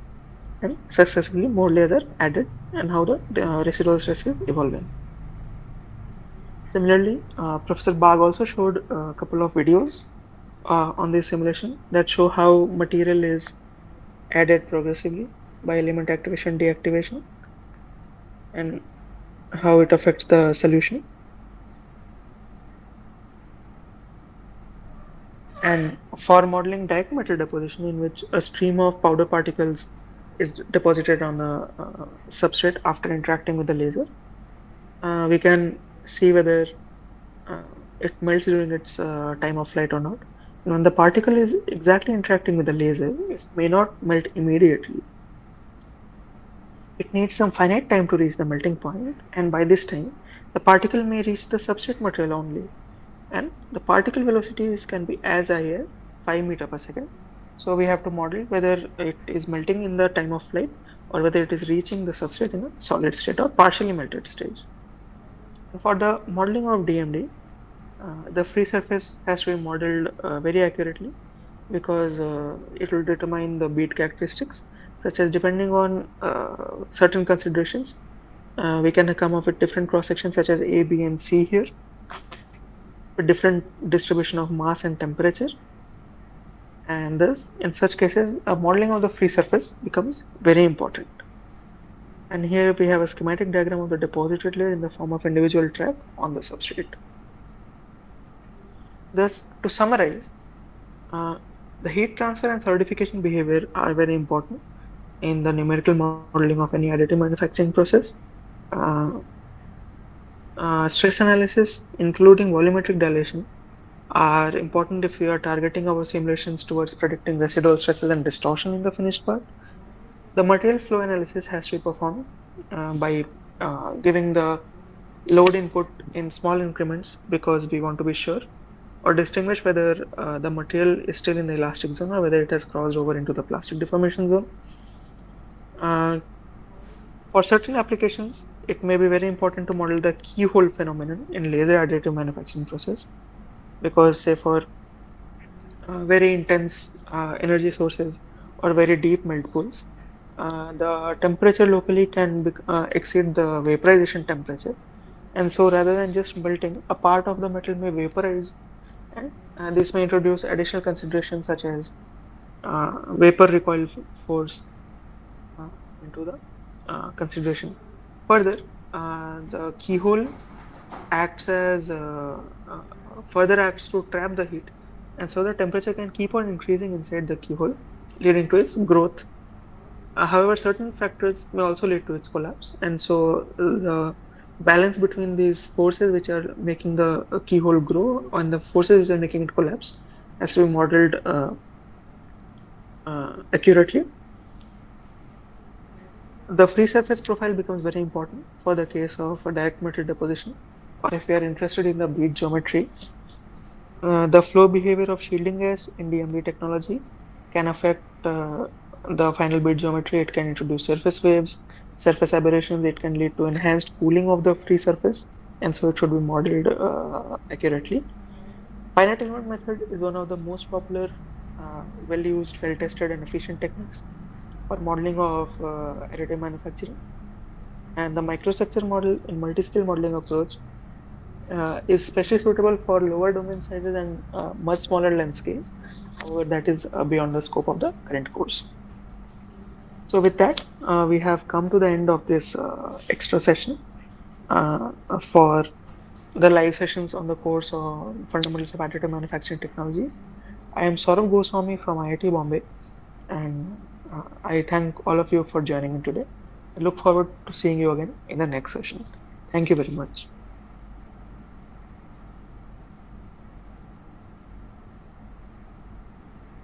and successively more layers are added, and how the residual stress is evolving. Similarly, Professor Bagh also showed a couple of videos on this simulation that show how material is added progressively by element activation deactivation and how it affects the solution. And for modeling dichromatic deposition, in which a stream of powder particles is deposited on a substrate after interacting with the laser, we can see whether uh, it melts during its time of flight or not. And when the particle is exactly interacting with the laser, it may not melt immediately. It needs some finite time to reach the melting point, and by this time, the particle may reach the substrate material only. And the particle velocities can be as high as 5 meter per second. So we have to model whether it is melting in the time of flight or whether it is reaching the substrate in a solid state or partially melted stage. For the modeling of DMD, the free surface has to be modeled very accurately because it will determine the bead characteristics, such as depending on certain considerations, we can come up with different cross sections such as A, B, and C here, with different distribution of mass and temperature. And thus, in such cases, a modeling of the free surface becomes very important. And here we have a schematic diagram of the deposited layer in the form of individual track on the substrate. Thus, to summarize, uh, the heat transfer and solidification behavior are very important in the numerical modeling of any additive manufacturing process. Uh, Stress analysis, including volumetric dilation, are important if we are targeting our simulations towards predicting residual stresses and distortion in the finished part. The material flow analysis has to be performed by giving the load input in small increments because we want to be sure or distinguish whether the material is still in the elastic zone or whether it has crossed over into the plastic deformation zone. Uh, for certain applications, it may be very important to model the keyhole phenomenon in laser additive manufacturing process because say for very intense energy sources or very deep melt pools, the temperature locally can exceed the vaporization temperature, and so rather than just melting, a part of the metal may vaporize, and this may introduce additional considerations such as vapor recoil force uh, into the consideration. Further, the keyhole acts as further acts to trap the heat, and so the temperature can keep on increasing inside the keyhole, leading to its growth. However, certain factors may also lead to its collapse, and so the balance between these forces which are making the keyhole grow and the forces which are making it collapse has to be modeled accurately. The free surface profile becomes very important for the case of a direct metal deposition, or if we are interested in the bead geometry. The flow behavior of shielding gas in DMB technology can affect the final bead geometry. It can introduce surface waves, surface aberrations. It can lead to enhanced cooling of the free surface, and so it should be modeled accurately. Finite element method is one of the most popular, well-used, well-tested, and efficient techniques for modeling of additive manufacturing. And the microstructure model in multi-scale modeling approach is especially suitable for lower domain sizes and much smaller length scales. However, that is beyond the scope of the current course. So with that, we have come to the end of this extra session for the live sessions on the course on Fundamentals of Additive Manufacturing Technologies. I am Sourav Goswami from IIT Bombay, and I thank all of you for joining in today. I look forward to seeing you again in the next session. Thank you very much.